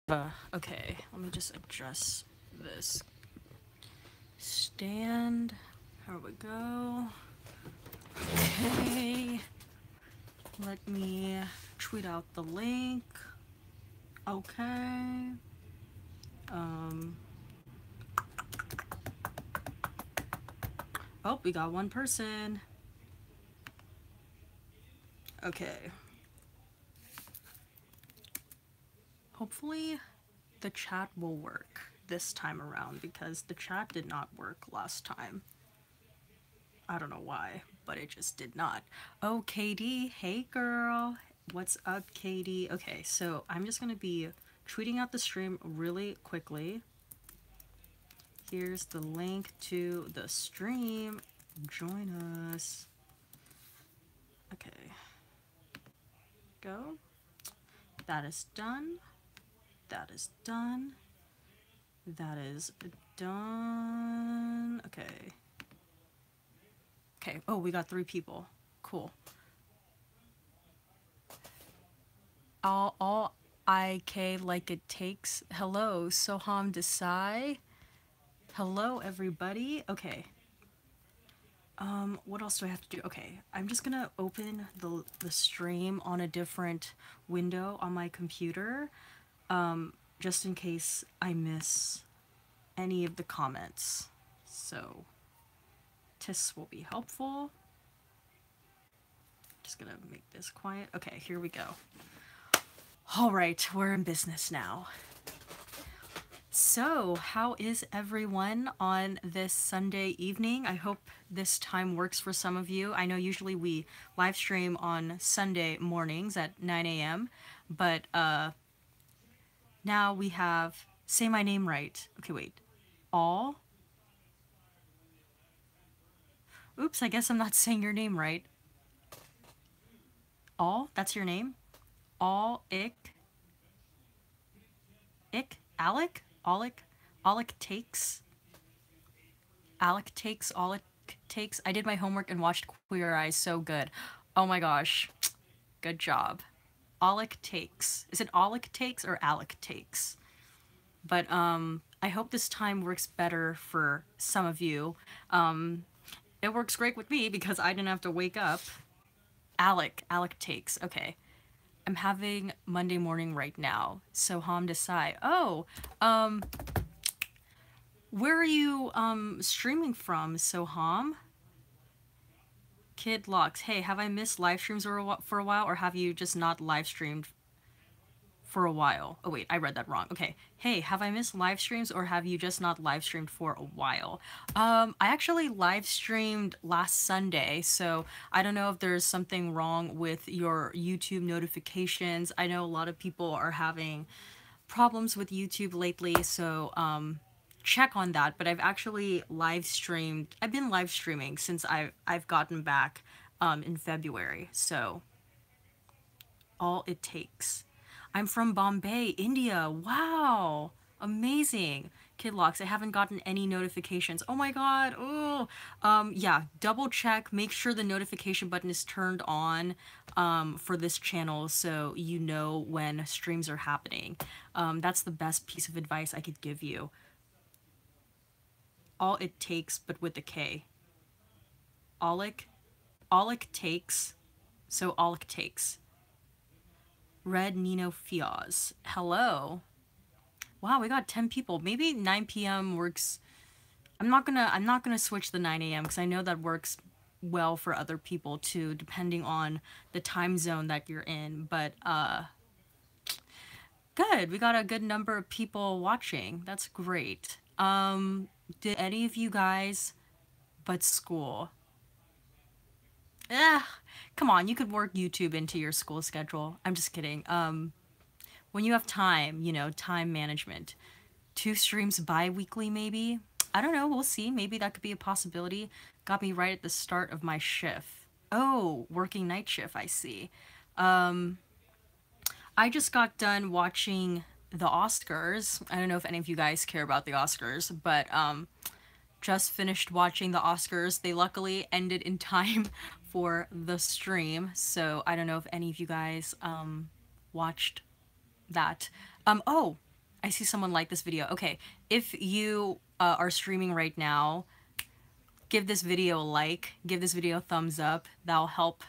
Okay, let me just adjust this stand. Here we go. Okay. Let me tweet out the link. Okay. Oh, we got one person. Okay. Hopefully the chat will work this time around because the chat did not work last time. I don't know why, but it just did not. Oh, Katie, hey girl. What's up, Katie? Okay, so I'm just gonna be tweeting out the stream really quickly. Here's the link to the stream. Join us. Okay. Go. That is done. That is done. That is done. Okay. Okay. Oh, we got 3 people. Cool. All IK like it takes. Hello, Soham Desai. Hello, everybody. Okay. What else do I have to do? Okay, I'm just gonna open the stream on a different window on my computer, just in case I miss any of the comments. So, TIS will be helpful. Just gonna make this quiet. Okay, here we go. All right, we're in business now. So, how is everyone on this Sunday evening? I hope this time works for some of you. I know usually we live stream on Sunday mornings at 9 a.m., but now we have, say my name right. Okay, wait. All? Oops, I guess I'm not saying your name right. All? That's your name? All Ick? Alec? Alec takes? Alec takes, all it takes. I did my homework and watched Queer Eyes, so good. Oh my gosh. Good job. Alec takes. Is it Alec takes or Alec takes? But I hope this time works better for some of you. It works great with me because I didn't have to wake up. Alec takes. Okay. I'm having Monday morning right now. So Ham Desai. Oh, where are you streaming from, Soham? Kid Locks. Hey, have I missed live streams for a while, or have you just not live streamed for a while? Oh wait, I read that wrong. Okay. Hey, have I missed live streams, or have you just not live streamed for a while? I actually live streamed last Sunday, so I don't know if there's something wrong with your YouTube notifications. I know a lot of people are having problems with YouTube lately, so check on that. But I've actually live streamed. I've been live streaming since I've gotten back in February. So all it takes. I'm from Bombay, India. Wow, amazing. Kidlocks, I haven't gotten any notifications. Oh my god. Oh, yeah. Double check. Make sure the notification button is turned on for this channel so you know when streams are happening. That's the best piece of advice I could give you. All it takes, but with a K. Alec takes. So Alec takes. Red Nino Fiaz. Hello. Wow, we got 10 people. Maybe 9 p.m. works. I'm not gonna switch the 9 a.m. because I know that works well for other people too, depending on the time zone that you're in. But good. We got a good number of people watching. That's great. Did any of you guys but school? Come on, you could work YouTube into your school schedule. I'm just kidding. When you have time, you know, time management. 2 streams bi-weekly maybe? I don't know, we'll see. Maybe that could be a possibility. Got me right at the start of my shift. Oh, working night shift, I see. I just got done watching the Oscars. I don't know if any of you guys care about the Oscars, but just finished watching the Oscars. They luckily ended in time for the stream, so I don't know if any of you guys watched that. Oh, I see someone like this video. Okay, if you are streaming right now, give this video a like, give this video a thumbs up. That'll help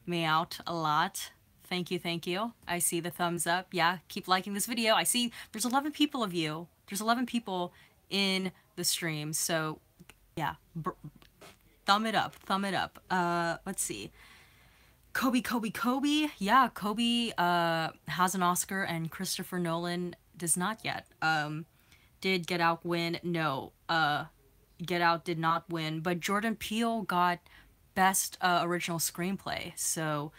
me out a lot. Thank you, thank you. I see the thumbs up. Yeah, keep liking this video. I see there's 11 people of you. There's 11 people in the stream. So, yeah, thumb it up, thumb it up. Let's see. Kobe. Yeah, Kobe has an Oscar and Christopher Nolan does not yet. Did Get Out win? No. Get Out did not win, but Jordan Peele got Best Original Screenplay. So,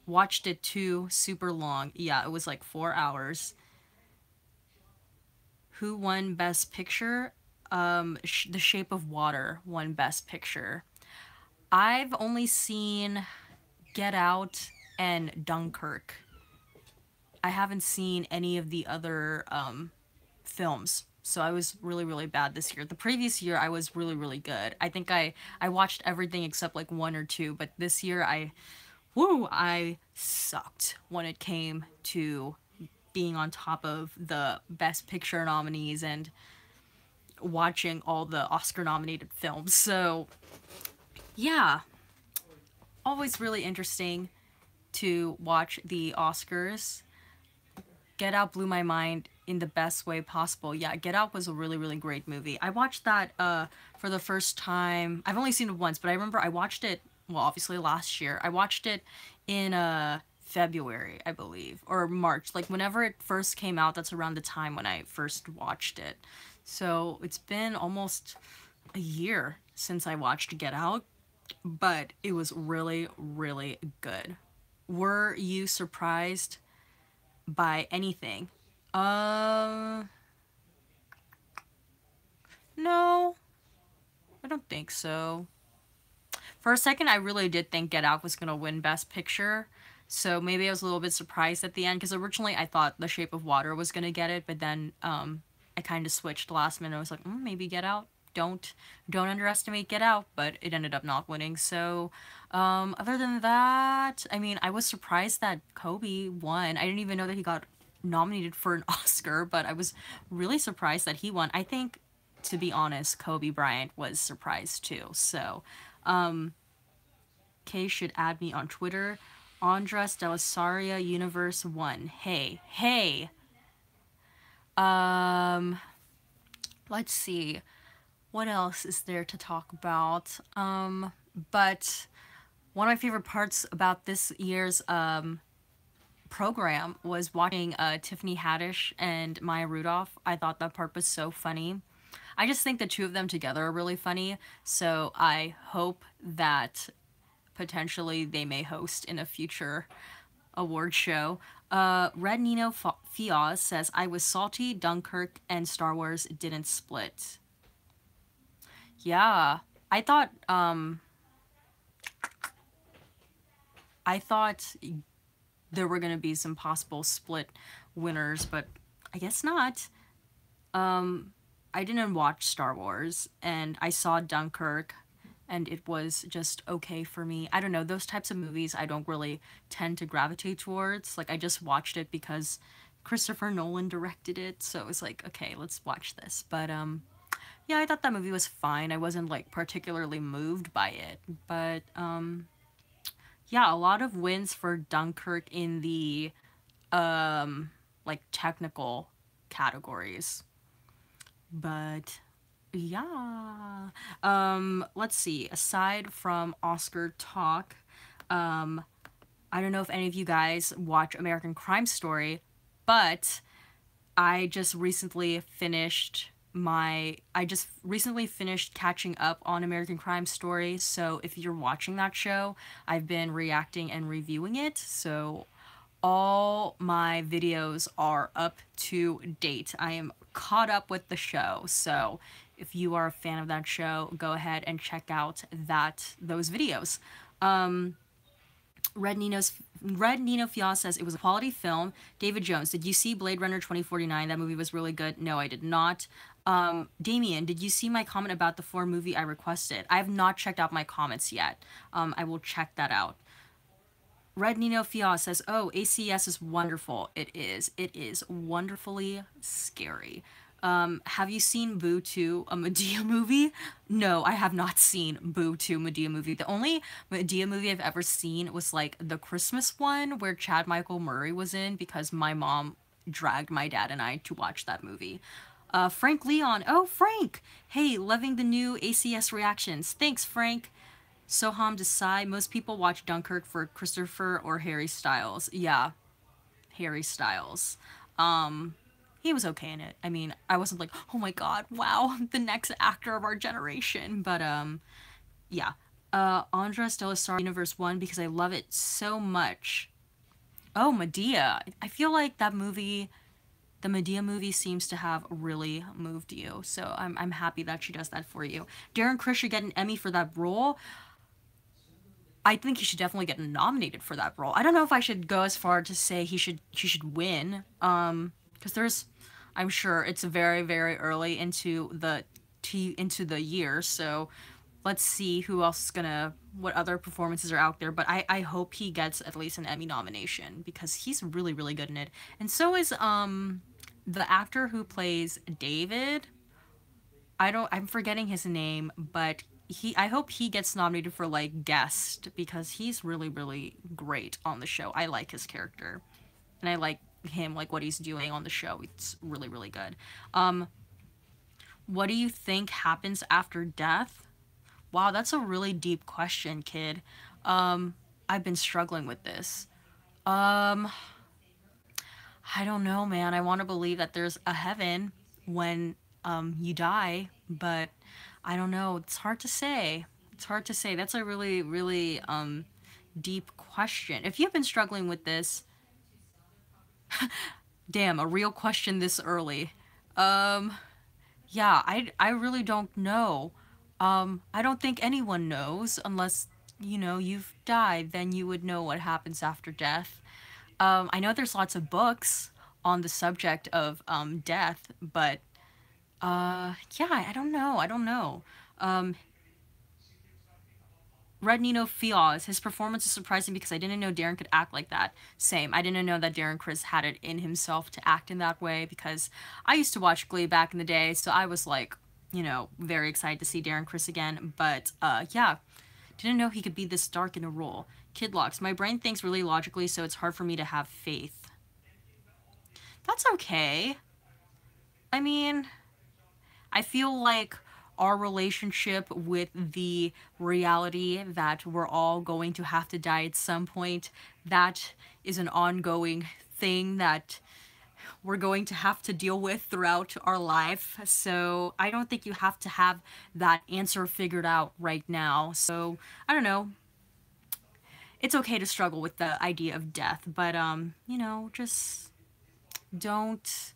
watched it too, super long. Yeah, it was like 4 hours. Who won Best Picture? The Shape of Water won Best Picture. I've only seen Get Out and Dunkirk. I haven't seen any of the other films, so I was really bad this year. The previous year I was really good. I think I watched everything except like 1 or 2, but this year I sucked when it came to being on top of the Best Picture nominees and watching all the Oscar nominated films. So yeah, always really interesting to watch the Oscars. Get Out blew my mind in the best way possible. Yeah, Get Out was a really great movie. I watched that for the first time. I've only seen it once, but I remember I watched it, well, obviously last year. I watched it in February, I believe, or March. Like, whenever it first came out, that's around the time when I first watched it. So it's been almost a year since I watched Get Out, but it was really good. Were you surprised by anything? No, I don't think so. For a second, I really did think Get Out was gonna win Best Picture, so maybe I was a little bit surprised at the end, because originally I thought The Shape of Water was gonna get it, but then I kind of switched last minute. I was like, maybe Get Out. Don't underestimate Get Out, but it ended up not winning. So, other than that, I mean, I was surprised that Kobe won. I didn't even know that he got nominated for an Oscar, but I was really surprised that he won. I think, to be honest, Kobe Bryant was surprised too. So, Kay should add me on Twitter. Andres Delasaria Universe 1. Hey. Let's see. What else is there to talk about? But one of my favorite parts about this year's program was watching Tiffany Haddish and Maya Rudolph. I thought that part was so funny. I just think the two of them together are really funny, so I hope that potentially they may host in a future award show. Red Nino Fiaz says, I was salty, Dunkirk and Star Wars didn't split. Yeah, I thought there were gonna be some possible split winners, but I guess not. I didn't watch Star Wars, and I saw Dunkirk, and it was just okay for me. I don't know, those types of movies I don't really tend to gravitate towards. Like, I just watched it because Christopher Nolan directed it, so it was like, okay, let's watch this. But, yeah, I thought that movie was fine. I wasn't, like, particularly moved by it. But, yeah, a lot of wins for Dunkirk in the, like, technical categories. But yeah. Let's see. Aside from Oscar talk, I don't know if any of you guys watch American Crime Story, but I just recently finished catching up on American Crime Story. So if you're watching that show, I've been reacting and reviewing it. So all my videos are up to date. I am caught up with the show. So if you are a fan of that show, go ahead and check out those videos. Red Nino Fiaz says, it was a quality film. David Jones, did you see Blade Runner 2049? That movie was really good. No, I did not. Damien, did you see my comment about the 4 movie I requested? I have not checked out my comments yet. I will check that out. Red Nino Fia says, "Oh, ACS is wonderful. It is. It is wonderfully scary." Have you seen Boo 2, a Medea movie? No, I have not seen Boo 2 Medea movie. The only Medea movie I've ever seen was like the Christmas one where Chad Michael Murray was in because my mom dragged my dad and I to watch that movie. Frank Leon. Oh, Frank! Hey, loving the new ACS reactions. Thanks, Frank. Soham Desai. Most people watch Dunkirk for Christopher or Harry Styles. Yeah, Harry Styles. He was okay in it. I mean, I wasn't like, oh my god, wow, the next actor of our generation. But yeah. Andres Delasar Universe 1 because I love it so much. Oh, Medea. I feel like that movie, the Medea movie seems to have really moved you. So I'm happy that she does that for you. Darren Criss should get an Emmy for that role. I think he should definitely get nominated for that role. I don't know if I should go as far to say he should win. Because there's, I'm sure it's very very early into the year, so let's see who else is gonna, what other performances are out there. But I hope he gets at least an Emmy nomination because he's really really good in it, and so is the actor who plays David. I'm forgetting his name, but I hope he gets nominated for like guest because he's really really great on the show. I like his character and I like him, like what he's doing on the show. It's really really good. What do you think happens after death? Wow, that's a really deep question, kid. I've been struggling with this. I don't know, man. I want to believe that there's a heaven when you die, but I don't know. It's hard to say. It's hard to say. That's a really, really deep question. If you've been struggling with this, damn, a real question this early. Yeah, I really don't know. I don't think anyone knows unless, you know, you've died, then you would know what happens after death. I know there's lots of books on the subject of death, but yeah, I don't know. I don't know. Red Nino Fiaz, his performance is surprising because I didn't know Darren could act like that. Same. I didn't know that Darren Criss had it in himself to act in that way because I used to watch Glee back in the day, so I was like, you know, very excited to see Darren Criss again. But yeah, didn't know he could be this dark in a role. Kidlocks, my brain thinks really logically, so it's hard for me to have faith. That's okay. I mean, I feel like our relationship with the reality that we're all going to have to die at some point, that is an ongoing thing that we're going to have to deal with throughout our life. So I don't think you have to have that answer figured out right now. So I don't know. It's okay to struggle with the idea of death, but you know, just don't,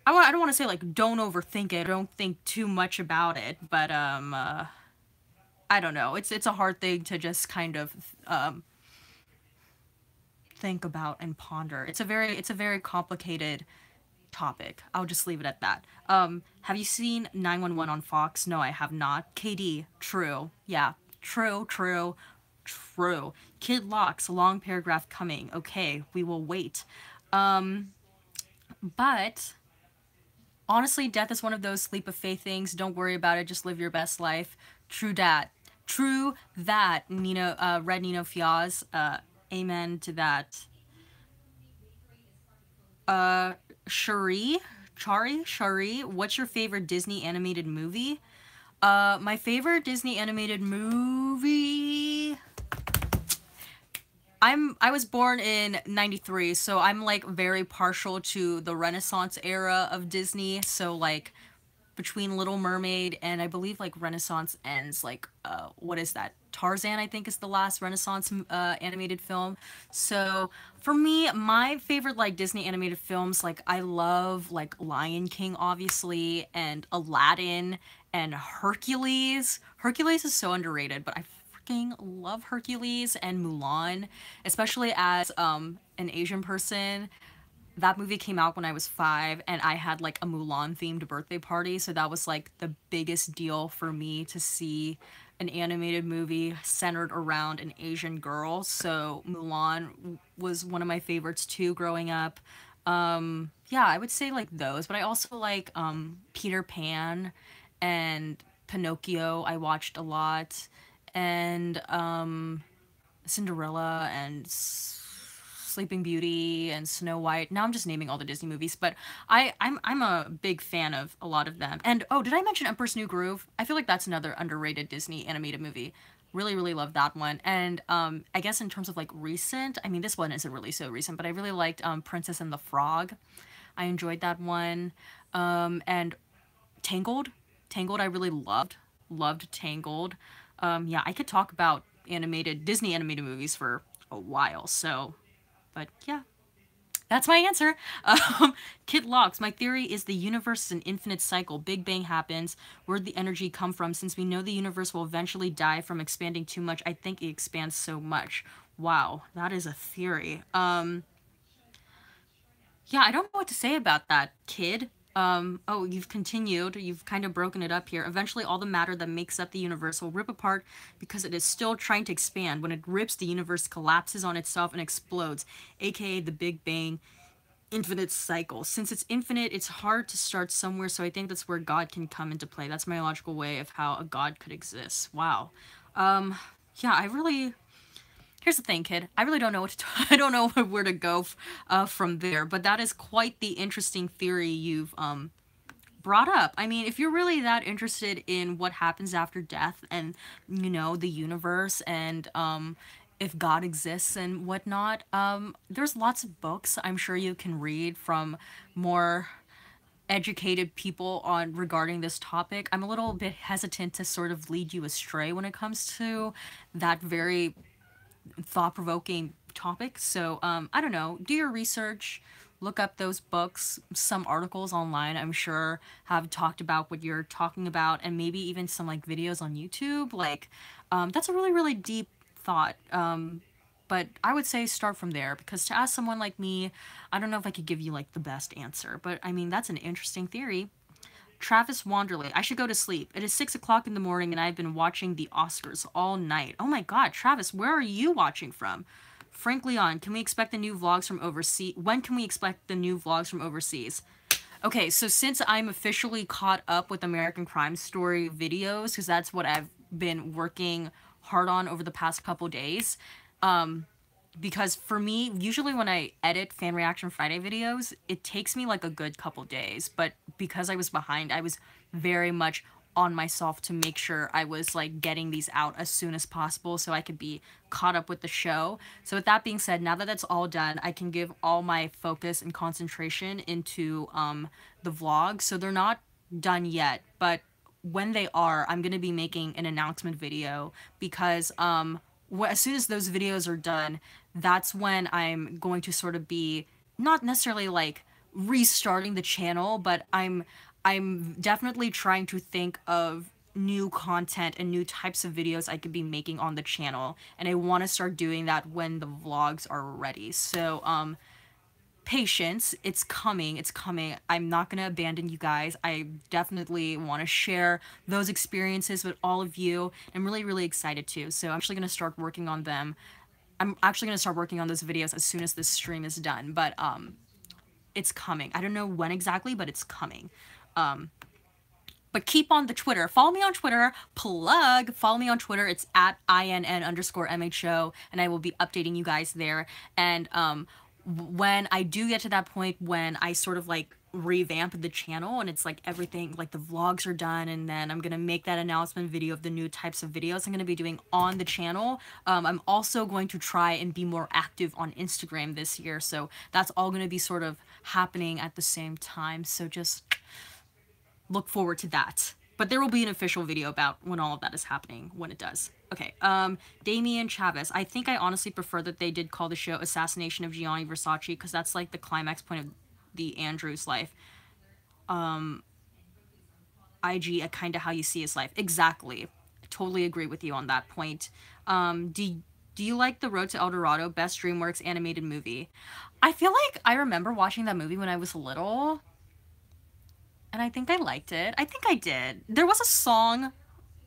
I don't want to say like don't overthink it, don't think too much about it, but I don't know. It's a hard thing to just kind of think about and ponder. It's a very complicated topic. I'll just leave it at that. Have you seen 911 on Fox? No, I have not. KD, true. Yeah, true, true, true. Kid Locks, long paragraph coming. Okay, we will wait. But honestly, death is one of those leap of faith things. Don't worry about it. Just live your best life. True that. True that. Red Nino Fiaz. Amen to that. Shari, what's your favorite Disney animated movie? My favorite Disney animated movie. I was born in 93, so I'm like very partial to the Renaissance era of Disney. So like between Little Mermaid and I believe like Renaissance ends like what is that? Tarzan, I think, is the last Renaissance animated film. So for me, my favorite like Disney animated films, like I love like Lion King obviously and Aladdin and Hercules. Hercules is so underrated, but I freaking love Hercules and Mulan, especially as an Asian person. That movie came out when I was 5 and I had like a Mulan themed birthday party, so that was like the biggest deal for me to see an animated movie centered around an Asian girl. So Mulan was one of my favorites too growing up. Yeah, I would say like those, but I also like Peter Pan and Pinocchio. I watched a lot, and Cinderella and Sleeping Beauty and Snow White. Now I'm just naming all the Disney movies, but I'm a big fan of a lot of them. And oh, did I mention Emperor's New Groove? I feel like that's another underrated Disney animated movie. Really, really love that one. And I guess in terms of like recent, I mean this one isn't really so recent, but I really liked Princess and the Frog. I enjoyed that one. And Tangled. Tangled I really loved Tangled. Yeah, I could talk about animated Disney animated movies for a while. So, but yeah, that's my answer. Kid Locks. My theory is the universe is an infinite cycle. Big Bang happens. Where'd the energy come from? Since we know the universe will eventually die from expanding too much, I think it expands so much. Wow, that is a theory. Yeah, I don't know what to say about that, kid. Oh, you've continued. You've kind of broken it up here. Eventually, all the matter that makes up the universe will rip apart because it is still trying to expand. When it rips, the universe collapses on itself and explodes, aka the Big Bang infinite cycle. Since it's infinite, it's hard to start somewhere, so I think that's where God can come into play. That's my logical way of how a God could exist. Wow. Yeah, I really here's the thing, kid. I really don't know what to I don't know where to go from there, but that is quite the interesting theory you've brought up. I mean, if you're really that interested in what happens after death and, you know, the universe and if God exists and whatnot, there's lots of books I'm sure you can read from more educated people on regarding this topic. I'm a little bit hesitant to sort of lead you astray when it comes to that very thought-provoking topic. So I don't know, do your research, look up those books. Some articles online I'm sure have talked about what you're talking about, and maybe even some like videos on YouTube. Like that's a really, really deep thought. But I would say start from there, because to ask someone like me, I don't know if I could give you like the best answer, but I mean that's an interesting theory. Travis Wanderley. I should go to sleep. It is 6 o'clock in the morning and I've been watching the Oscars all night. Oh my god, Travis, where are you watching from? Frank Leon, can we expect the new vlogs from overseas? When can we expect the new vlogs from overseas? Okay, so since I'm officially caught up with American Crime Story videos, because that's what I've been working hard on over the past couple days, because for me, usually when I edit Fan Reaction Friday videos, it takes me like a good couple days, but because I was behind, I was very much on myself to make sure I was like getting these out as soon as possible so I could be caught up with the show. So with that being said, now that that's all done, I can give all my focus and concentration into the vlogs. So they're not done yet, but when they are, I'm going to be making an announcement video, because as soon as those videos are done, that's when I'm going to sort of be not necessarily like restarting the channel, but I'm definitely trying to think of new content and new types of videos I could be making on the channel, and I want to start doing that when the vlogs are ready. So patience, it's coming, it's coming. I'm not going to abandon you guys. I definitely want to share those experiences with all of you. I'm really, really excited too. So I'm actually going to start working on them. I'm actually going to start working on those videos as soon as this stream is done, but it's coming. I don't know when exactly, but it's coming. But keep on the Twitter. Follow me on Twitter. Plug. Follow me on Twitter. It's at INN_MHO, and I will be updating you guys there. And when I do get to that point when I sort of like revamp the channel and it's like everything, like the vlogs are done, and then I'm gonna make that announcement video of the new types of videos I'm gonna be doing on the channel. I'm also going to try and be more active on Instagram this year, so that's all gonna be sort of happening at the same time, so just look forward to that. But there will be an official video about when all of that is happening, when it does. Okay, Damian Chavez. I think I honestly prefer that they did call the show Assassination of Gianni Versace, because that's like the climax point of the Andrews life. IG, kind of how you see his life. Exactly. I totally agree with you on that point. Do you like The Road to El Dorado, best DreamWorks animated movie? I feel like I remember watching that movie when I was little, and I think I liked it. I think I did. There was a song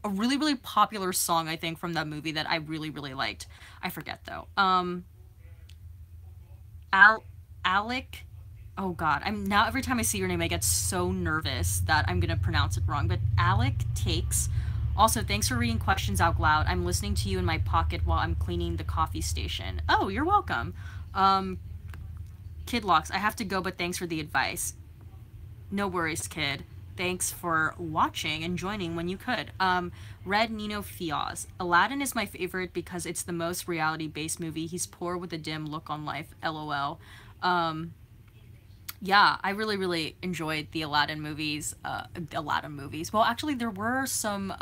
a really, really popular song, I think, from that movie that I really, really liked. I forget though. Al Alec. Oh God, I'm now every time I see your name, I get so nervous that I'm gonna pronounce it wrong. But Alec Takes. Also, thanks for reading questions out loud. I'm listening to you in my pocket while I'm cleaning the coffee station. Oh, you're welcome. Um, Kid Locks, I have to go, but thanks for the advice. No worries, kid. Thanks for watching and joining when you could. Red Nino Fiaz. Aladdin is my favorite because it's the most reality-based movie. He's poor with a dim look on life. LOL. Yeah, I really, really enjoyed the Aladdin movies. Aladdin movies. Well, actually, there were some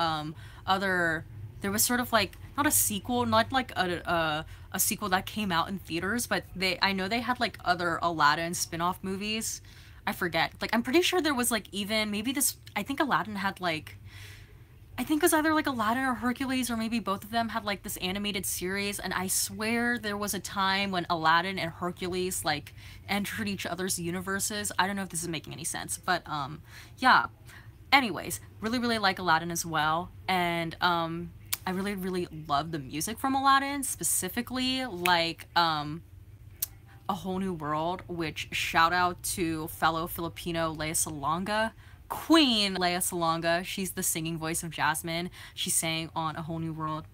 other. There was sort of like not a sequel, not like a sequel that came out in theaters, but I know they had like other Aladdin spin-off movies. I forget. Like I'm pretty sure there was like even maybe this. I think Aladdin had like I think it was either like Aladdin or Hercules, or maybe both of them had like this animated series. And I swear there was a time when Aladdin and Hercules like entered each other's universes. I don't know if this is making any sense, but yeah. Anyways, really, really like Aladdin as well. And I really, really love the music from Aladdin, specifically like A Whole New World, which shout out to fellow Filipino Lea Salonga, Queen Lea Salonga. She's the singing voice of Jasmine. She sang on A Whole New World.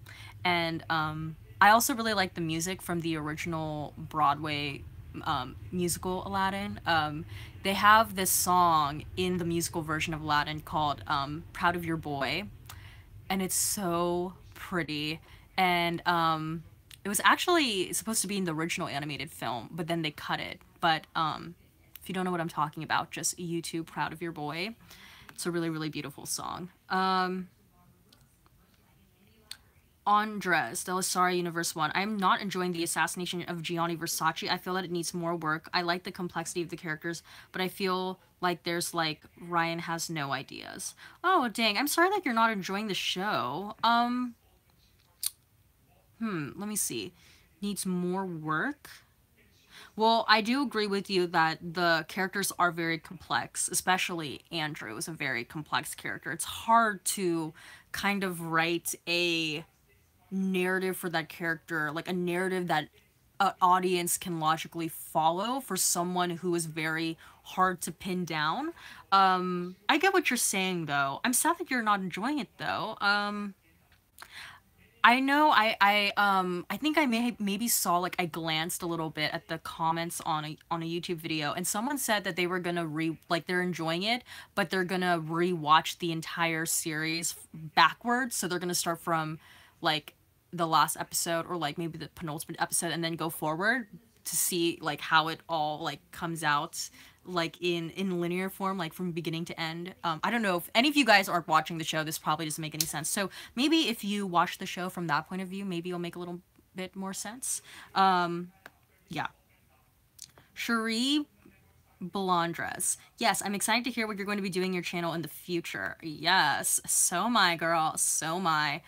And I also really like the music from the original Broadway musical Aladdin. They have this song in the musical version of Aladdin called Proud of Your Boy, and it's so pretty. And it was actually supposed to be in the original animated film, but then they cut it. But if you don't know what I'm talking about, just YouTube Proud of Your Boy. It's a really, really beautiful song. Andres, Delisari Universe 1. I'm not enjoying the assassination of Gianni Versace. I feel that it needs more work. I like the complexity of the characters, but I feel like there's like Ryan has no ideas. Oh, dang. I'm sorry that you're not enjoying the show. Let me see. Needs more work? Well, I do agree with you that the characters are very complex, especially Andrew is a very complex character. It's hard to kind of write a narrative for that character, like a narrative that an audience can logically follow for someone who is very hard to pin down. I get what you're saying though. I'm sad that you're not enjoying it though. I know I think I maybe saw like I glanced a little bit at the comments on a YouTube video, and someone said that they were gonna like they're enjoying it, but they're gonna rewatch the entire series backwards. So they're gonna start from like the last episode or like maybe the penultimate episode and then go forward to see like how it all like comes out like in linear form, like from beginning to end. I don't know if any of you guys aren't watching the show. This probably doesn't make any sense. So maybe if you watch the show from that point of view, maybe it'll make a little bit more sense. Yeah. Cherie Belandres. Yes, I'm excited to hear what you're going to be doing your channel in the future. Yes, so am I, girl. So am I.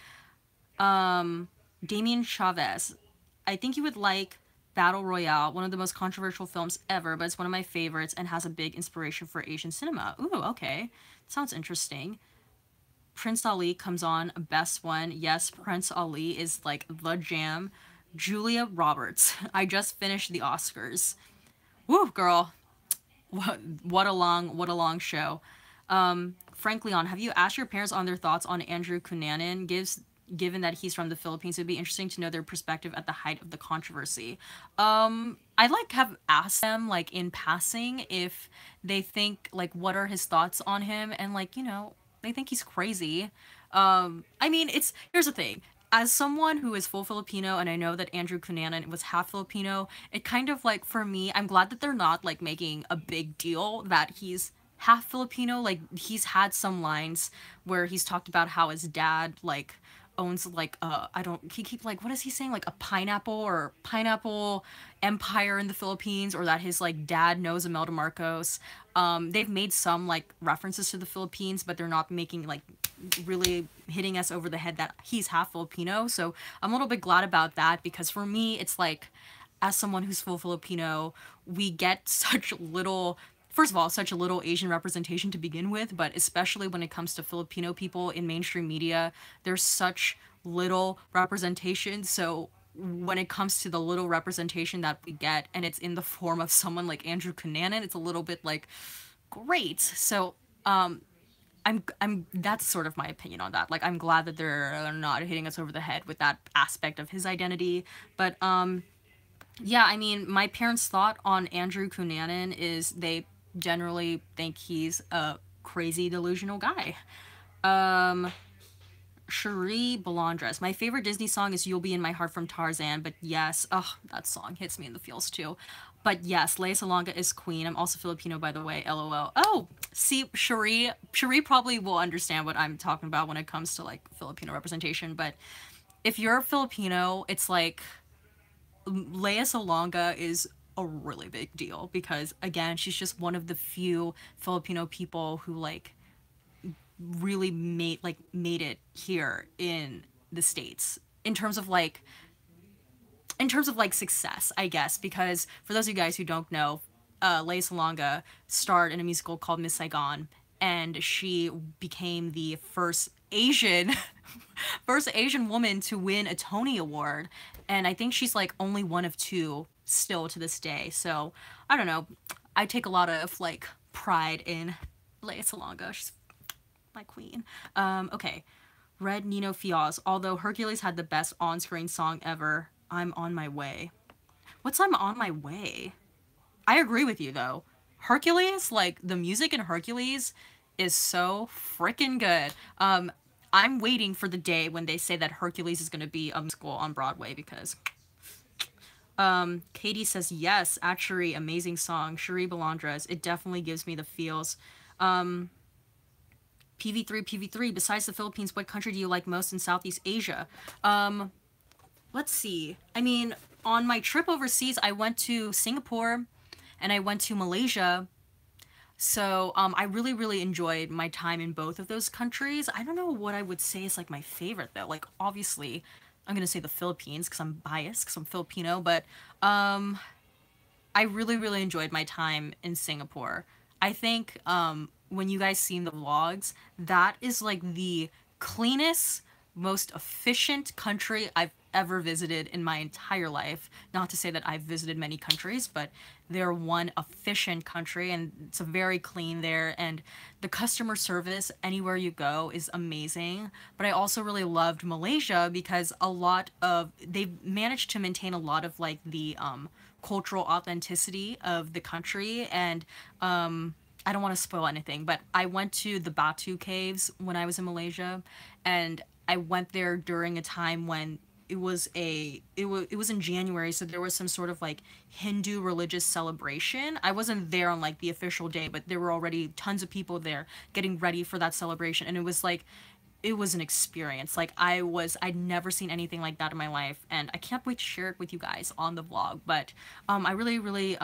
Damien Chavez. I think you would like Battle Royale, one of the most controversial films ever, but it's one of my favorites and has a big inspiration for Asian cinema. Ooh, okay. Sounds interesting. Prince Ali comes on, best one. Yes, Prince Ali is like the jam. Julia Roberts. I just finished the Oscars. Woo, girl. What a long show. Frank Leon, have you asked your parents on their thoughts on Andrew Cunanan? Given that he's from the Philippines, it would be interesting to know their perspective at the height of the controversy. I like have asked them like in passing if they think like what are his thoughts on him, and like, you know, they think he's crazy. I mean, here's the thing. As someone who is full Filipino, and I know that Andrew Cunanan was half Filipino, it kind of like, for me, I'm glad that they're not like making a big deal that he's half Filipino. Like, he's had some lines where he's talked about how his dad like owns like he keep like, what is he saying, like a pineapple empire in the Philippines, or that his like dad knows Imelda Marcos. They've made some like references to the Philippines, but they're not making like really hitting us over the head that he's half Filipino. So I'm a little bit glad about that, because for me it's like, as someone who's full Filipino, we get such little first of all, such a little Asian representation to begin with, but especially when it comes to Filipino people in mainstream media, there's such little representation. So when it comes to the little representation that we get, and it's in the form of someone like Andrew Cunanan, it's a little bit like, great. So I'm that's sort of my opinion on that. Like, I'm glad that they're not hitting us over the head with that aspect of his identity. But yeah, I mean, my parents' thought on Andrew Cunanan is they generally think he's a crazy delusional guy. Cherie Belondres. My favorite Disney song is You'll Be in My Heart from Tarzan, but yes, oh, that song hits me in the feels too. But yes, Lea Salonga is queen. I'm also Filipino, by the way, lol. Oh, see, Cherie probably will understand what I'm talking about when it comes to, like, Filipino representation, but if you're Filipino, it's like, Lea Salonga is a really big deal because, again, she's just one of the few Filipino people who, like, really made it here in the States in terms of like success, I guess, because for those of you guys who don't know, Lea Salonga starred in a musical called Miss Saigon, and she became the first Asian first Asian woman to win a Tony Award, and I think she's like only one of two still to this day. So I don't know, I take a lot of like pride in Lea Salonga. She's my queen. Okay. Red Nino Fiaz. Although Hercules had the best on-screen song ever, I'm on my way. What's I'm on my way? I agree with you though. Hercules, like the music in Hercules is so freaking good. I'm waiting for the day when they say that Hercules is going to be a musical on Broadway because Katie says yes, actually amazing song. Cherie Belondres. It definitely gives me the feels. PV3, besides the Philippines, what country do you like most in Southeast Asia? Let's see. I mean, on my trip overseas, I went to Singapore and I went to Malaysia. So, I really, really enjoyed my time in both of those countries. I don't know what I would say is like my favorite though. Like, obviously, I'm gonna say the Philippines because I'm biased because I'm Filipino, but, I really, really enjoyed my time in Singapore. I think, when you guys seen the vlogs, that is like the cleanest, most efficient country I've ever visited in my entire life. Not to say that I've visited many countries, but they're one efficient country and it's very clean there, and the customer service anywhere you go is amazing. But I also really loved Malaysia because they've managed to maintain a lot of like the cultural authenticity of the country, and I don't want to spoil anything, but I went to the Batu Caves when I was in Malaysia, and I went there during a time when it was in January, so there was some sort of like Hindu religious celebration. I wasn't there on like the official day, but there were already tons of people there getting ready for that celebration, and it was an experience. Like I'd never seen anything like that in my life, and I can't wait to share it with you guys on the vlog. But I really, really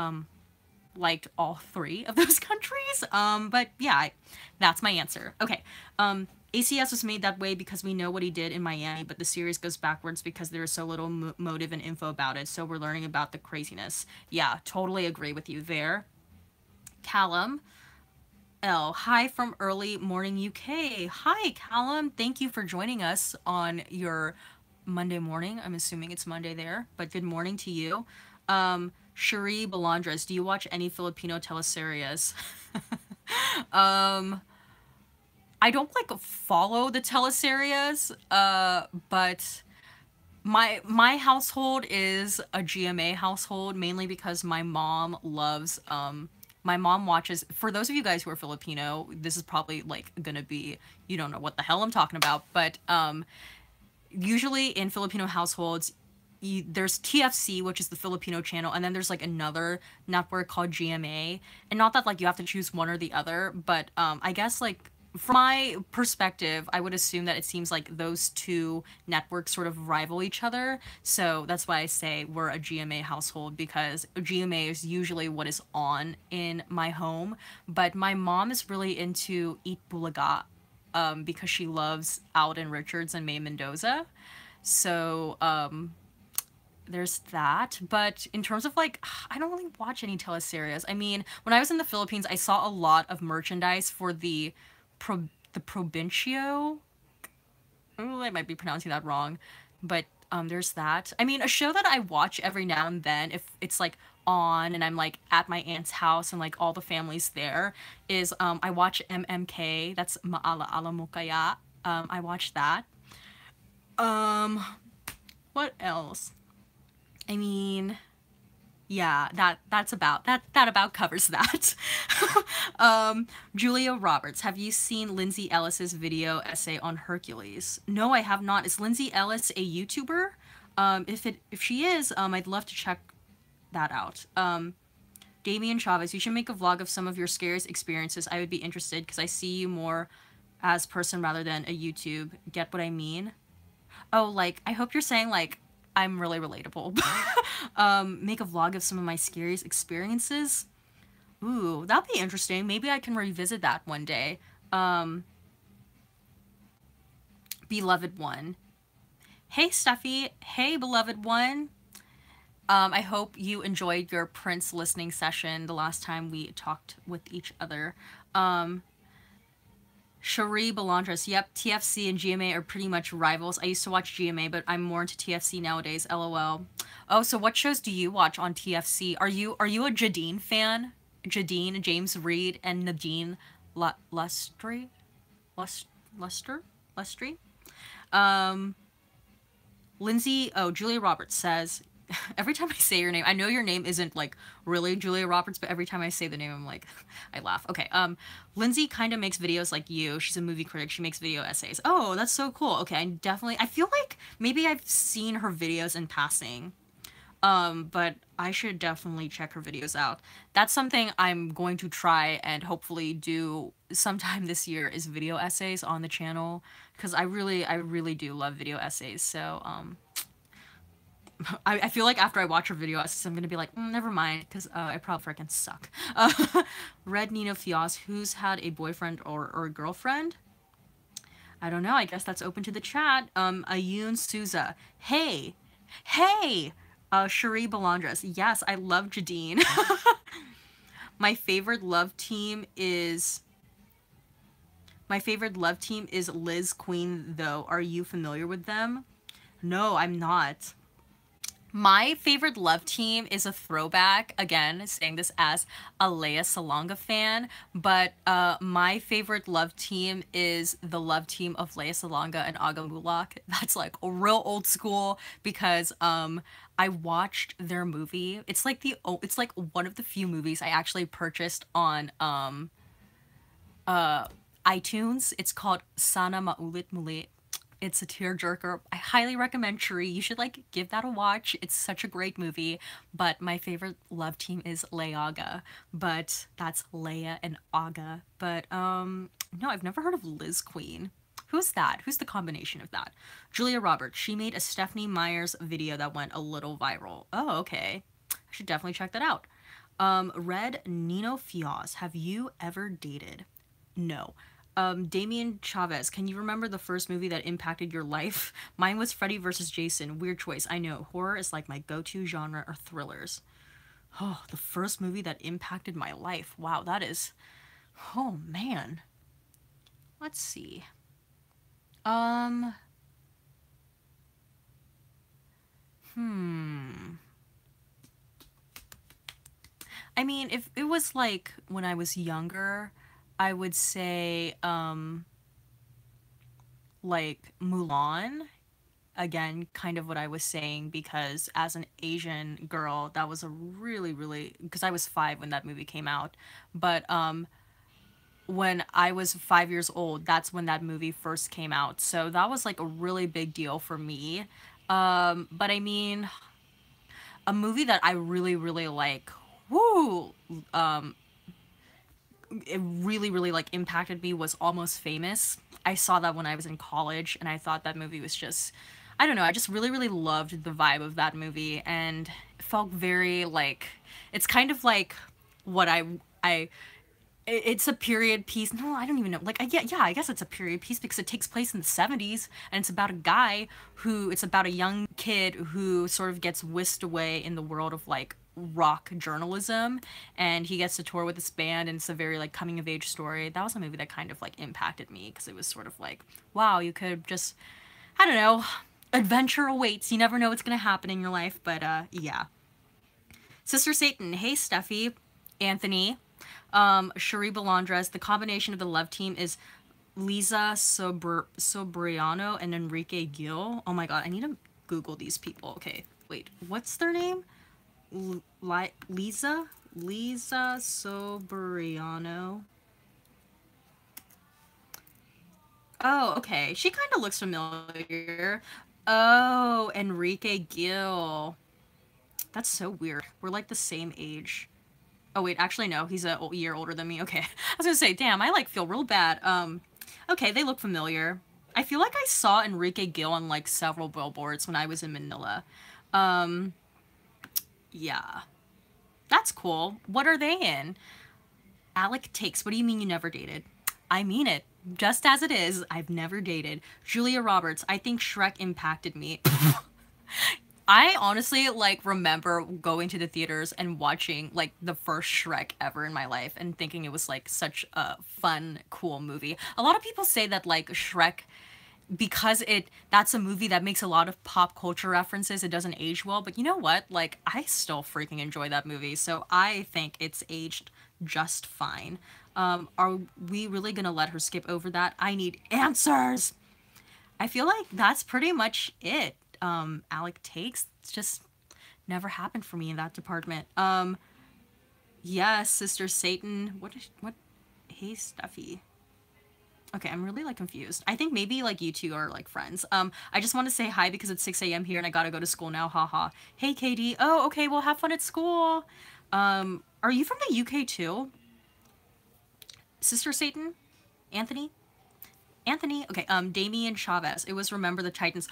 liked all three of those countries. But yeah, that's my answer. Okay. ACS was made that way because we know what he did in Miami, but the series goes backwards because there is so little motive and info about it, so we're learning about the craziness. Yeah, totally agree with you there. Callum L. Hi from early morning UK. Hi, Callum. Thank you for joining us on your Monday morning. I'm assuming it's Monday there, but good morning to you. Cherie Belondres, do you watch any Filipino teleseries? I don't like follow the teleseries, but my household is a GMA household, mainly because my mom watches, for those of you guys who are Filipino, this is probably like gonna be, you don't know what the hell I'm talking about, but usually in Filipino households, there's TFC, which is the Filipino channel, and then there's like another network called GMA. And not that like you have to choose one or the other, but I guess like from my perspective, I would assume that it seems like those two networks sort of rival each other. So that's why I say we're a GMA household, because GMA is usually what is on in my home. But my mom is really into Eat Bulaga because she loves Alden Richards and May Mendoza. So there's that. But in terms of like, I don't really watch any teleseries. I mean, when I was in the Philippines, I saw a lot of merchandise for the Provincia. Oh, I might be pronouncing that wrong, but there's that. I mean, a show that I watch every now and then, if it's like on and I'm like at my aunt's house and like all the family's there, is I watch MMK. That's Maala Ala Mukaya. I watch that. Um, what else? I mean, yeah, that about covers that. Julia Roberts, have you seen Lindsay Ellis's video essay on Hercules? No, I have not. Is Lindsay Ellis a YouTuber? If she is, I'd love to check that out. Damian Chavez, you should make a vlog of some of your scariest experiences. I would be interested because I see you more as person rather than a YouTube. Get what I mean? Oh, like, I hope you're saying, like, I'm really relatable. Make a vlog of some of my scariest experiences. Ooh, that'd be interesting. Maybe I can revisit that one day. Beloved one. Hey, Steffi. Hey, beloved one. I hope you enjoyed your Prince listening session the last time we talked with each other. Cherie Belandras, yep, TFC and GMA are pretty much rivals. I used to watch GMA, but I'm more into TFC nowadays, LOL. Oh, so what shows do you watch on TFC? Are you a Jadine fan? Jadine, James Reed, and Nadine Lustry? Lustry? Lindsay, oh, Julia Roberts says, every time I say your name, I know your name isn't like really Julia Roberts, but every time I say the name, I'm like, I laugh. Okay, Lindsay kind of makes videos like you. She's a movie critic. She makes video essays. Oh, that's so cool. Okay, I feel like maybe I've seen her videos in passing. But I should definitely check her videos out. That's something I'm going to try and hopefully do sometime this year is video essays on the channel, because I really do love video essays. So, I feel like after I watch her video essays, I'm gonna be like, never mind, because I probably freaking suck. Red Nino Fios, who's had a boyfriend or a girlfriend? I don't know. I guess that's open to the chat. Ayun Souza. Hey! Cherie Belandras. Yes, I love Jadine. My favorite love team is Liz Queen, though. Are you familiar with them? No, I'm not. My favorite love team is a throwback, again, saying this as a Lea Salonga fan, but my favorite love team is the love team of Lea Salonga and Aga Mulak. That's like a real old school, because I watched their movie. It's like one of the few movies I actually purchased on iTunes. It's called Sana Maulit Muli. It's a tearjerker. I highly recommend Cherie. You should like give that a watch. It's such a great movie. But my favorite love team is Leaga. But that's Leia and Aga. But no, I've never heard of Liz Queen. Who's that? Who's the combination of that? Julia Roberts. She made a Stephanie Myers video that went a little viral. Oh, okay. I should definitely check that out. Red Nino Fios. Have you ever dated? No. Damien Chavez, can you remember the first movie that impacted your life? Mine was Freddy vs. Jason. Weird choice. I know. Horror is like my go-to genre, or thrillers. Oh, the first movie that impacted my life. Wow, that is... Oh, man. Let's see. I mean, if it was like when I was younger, I would say, like, Mulan. Again, kind of what I was saying, because as an Asian girl, that was a really, because I was 5 when that movie came out. But, when I was 5 years old, that's when that movie first came out. So that was, like, a really big deal for me. But I mean, a movie that I really like, it really like impacted me was Almost Famous. I saw that when I was in college, and I thought that movie was just, I don't know, I just really loved the vibe of that movie, and it felt very like, it's kind of like what I It's a period piece. No, I don't even know. Like, yeah, I guess it's a period piece because it takes place in the 70s, and it's about a guy who, it's about a young kid who sort of gets whisked away in the world of like rock journalism, and he gets to tour with this band, and it's a very like coming of age story. That was a movie that kind of like impacted me because it was sort of like, wow, you could just, I don't know, adventure awaits. You never know what's gonna happen in your life, but yeah. Sister Satan, hey Steffi, Anthony, Cherie Belandres. The combination of the love team is Lisa Sobriano and Enrique Gil. Oh my god, I need to Google these people. Okay, wait, what's their name? Lisa? Lisa Sobriano. Oh, okay. She kind of looks familiar. Oh, Enrique Gil. That's so weird. We're like the same age. Oh wait, actually no, he's a year older than me. Okay. I was gonna say, damn, I like feel real bad. Okay, they look familiar. I feel like I saw Enrique Gil on like several billboards when I was in Manila. Um, yeah. That's cool. What are they in? Alec Takes. What do you mean you never dated? I mean it. Just as it is, I've never dated. Julia Roberts. I think Shrek impacted me. I honestly like remember going to the theaters and watching like the first Shrek ever in my life and thinking it was like such a fun, cool movie. A lot of people say that like Shrek, because that's a movie that makes a lot of pop culture references, it doesn't age well, but you know what? Like I still freaking enjoy that movie. So I think it's aged just fine. Are we really gonna let her skip over that? I need answers. I feel like that's pretty much it. Alec Takes. It's just never happened for me in that department. Yes, Sister Satan. What? Hey, Stuffy. Okay, I'm really like confused. I think maybe like you two are like friends. I just want to say hi because it's 6 a.m. here and I gotta go to school now. Haha. Hey, KD. Oh, okay. Well, have fun at school. Are you from the UK too? Sister Satan? Anthony? Anthony? Okay, Damien Chavez. It was Remember the Titans.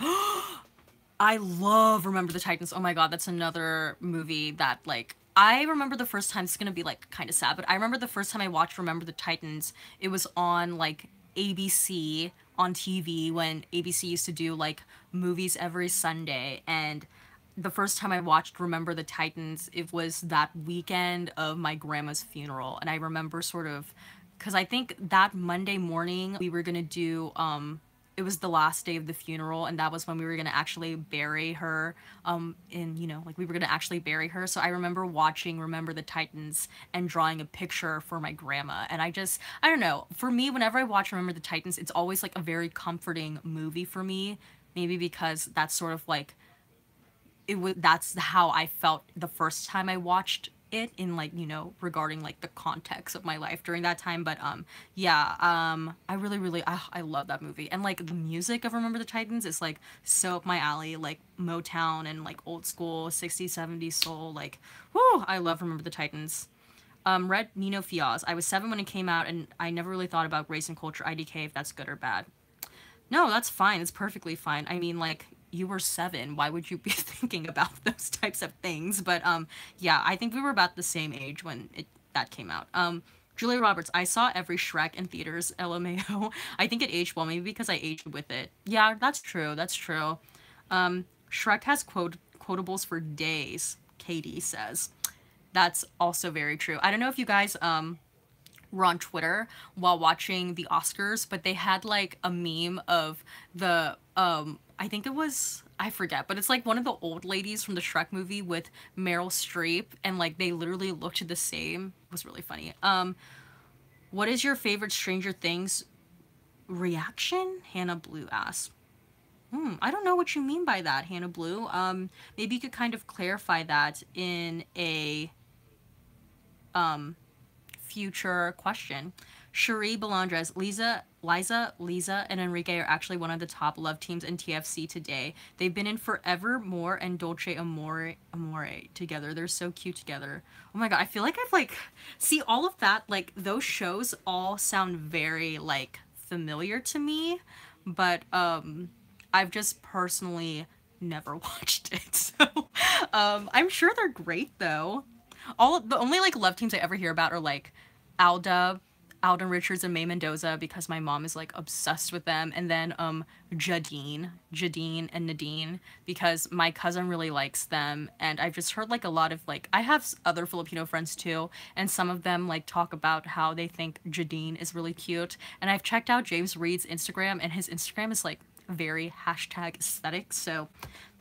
I love Remember the Titans. Oh my god, that's another movie that like I remember the first time, it's gonna be like kind of sad, but I remember the first time I watched Remember the Titans, it was on like ABC on TV when ABC used to do like movies every Sunday, and the first time I watched Remember the Titans, it was that weekend of my grandma's funeral, and I remember sort of because I think that Monday morning we were gonna do it was the last day of the funeral, and that was when we were gonna actually bury her in, you know, like we were gonna actually bury her. So I remember watching Remember the Titans and drawing a picture for my grandma, and I don't know, for me whenever I watch Remember the Titans, it's always like a very comforting movie for me, maybe because that's sort of like that's how I felt the first time I watched it, in like, you know, regarding like the context of my life during that time. But yeah, I really I love that movie, and like the music of Remember the Titans is like so up my alley, like Motown and like old school 60s 70s soul, like whoo, I love Remember the Titans. Red Nino Fiaz. I was 7 when it came out, and I never really thought about race and culture IDK, if that's good or bad. No, that's fine. It's perfectly fine. I mean, like, you were 7. Why would you be thinking about those types of things? But yeah, I think we were about the same age when that came out. Julia Roberts. I saw every Shrek in theaters. LMAO. I think it aged well, maybe because I aged with it. Yeah, that's true. That's true. Shrek has quotables for days. Katie says. That's also very true. I don't know if you guys were on Twitter while watching the Oscars, but they had like a meme of the I think it was, I forget, but it's like one of the old ladies from the Shrek movie with Meryl Streep, and like they literally looked the same. It was really funny. What is your favorite Stranger Things reaction? Hannah Blue asks. I don't know what you mean by that, Hannah Blue. Maybe you could kind of clarify that in a future question. Cherie Belandres, Liza, and Enrique are actually one of the top love teams in TFC today. They've been in Forevermore and Dolce Amore together. They're so cute together. Oh my god, I feel like I've like, see all of that, like those shows all sound very like familiar to me, but I've just personally never watched it. So I'm sure they're great though. The only like love teams I ever hear about are like Alden Richards and Mae Mendoza, because my mom is like obsessed with them, and then Jadine and Nadine, because my cousin really likes them, and I've just heard like a lot of like, I have other Filipino friends too, and some of them like talk about how they think Jadine is really cute, and I've checked out James Reed's Instagram, and his Instagram is like very hashtag aesthetic, so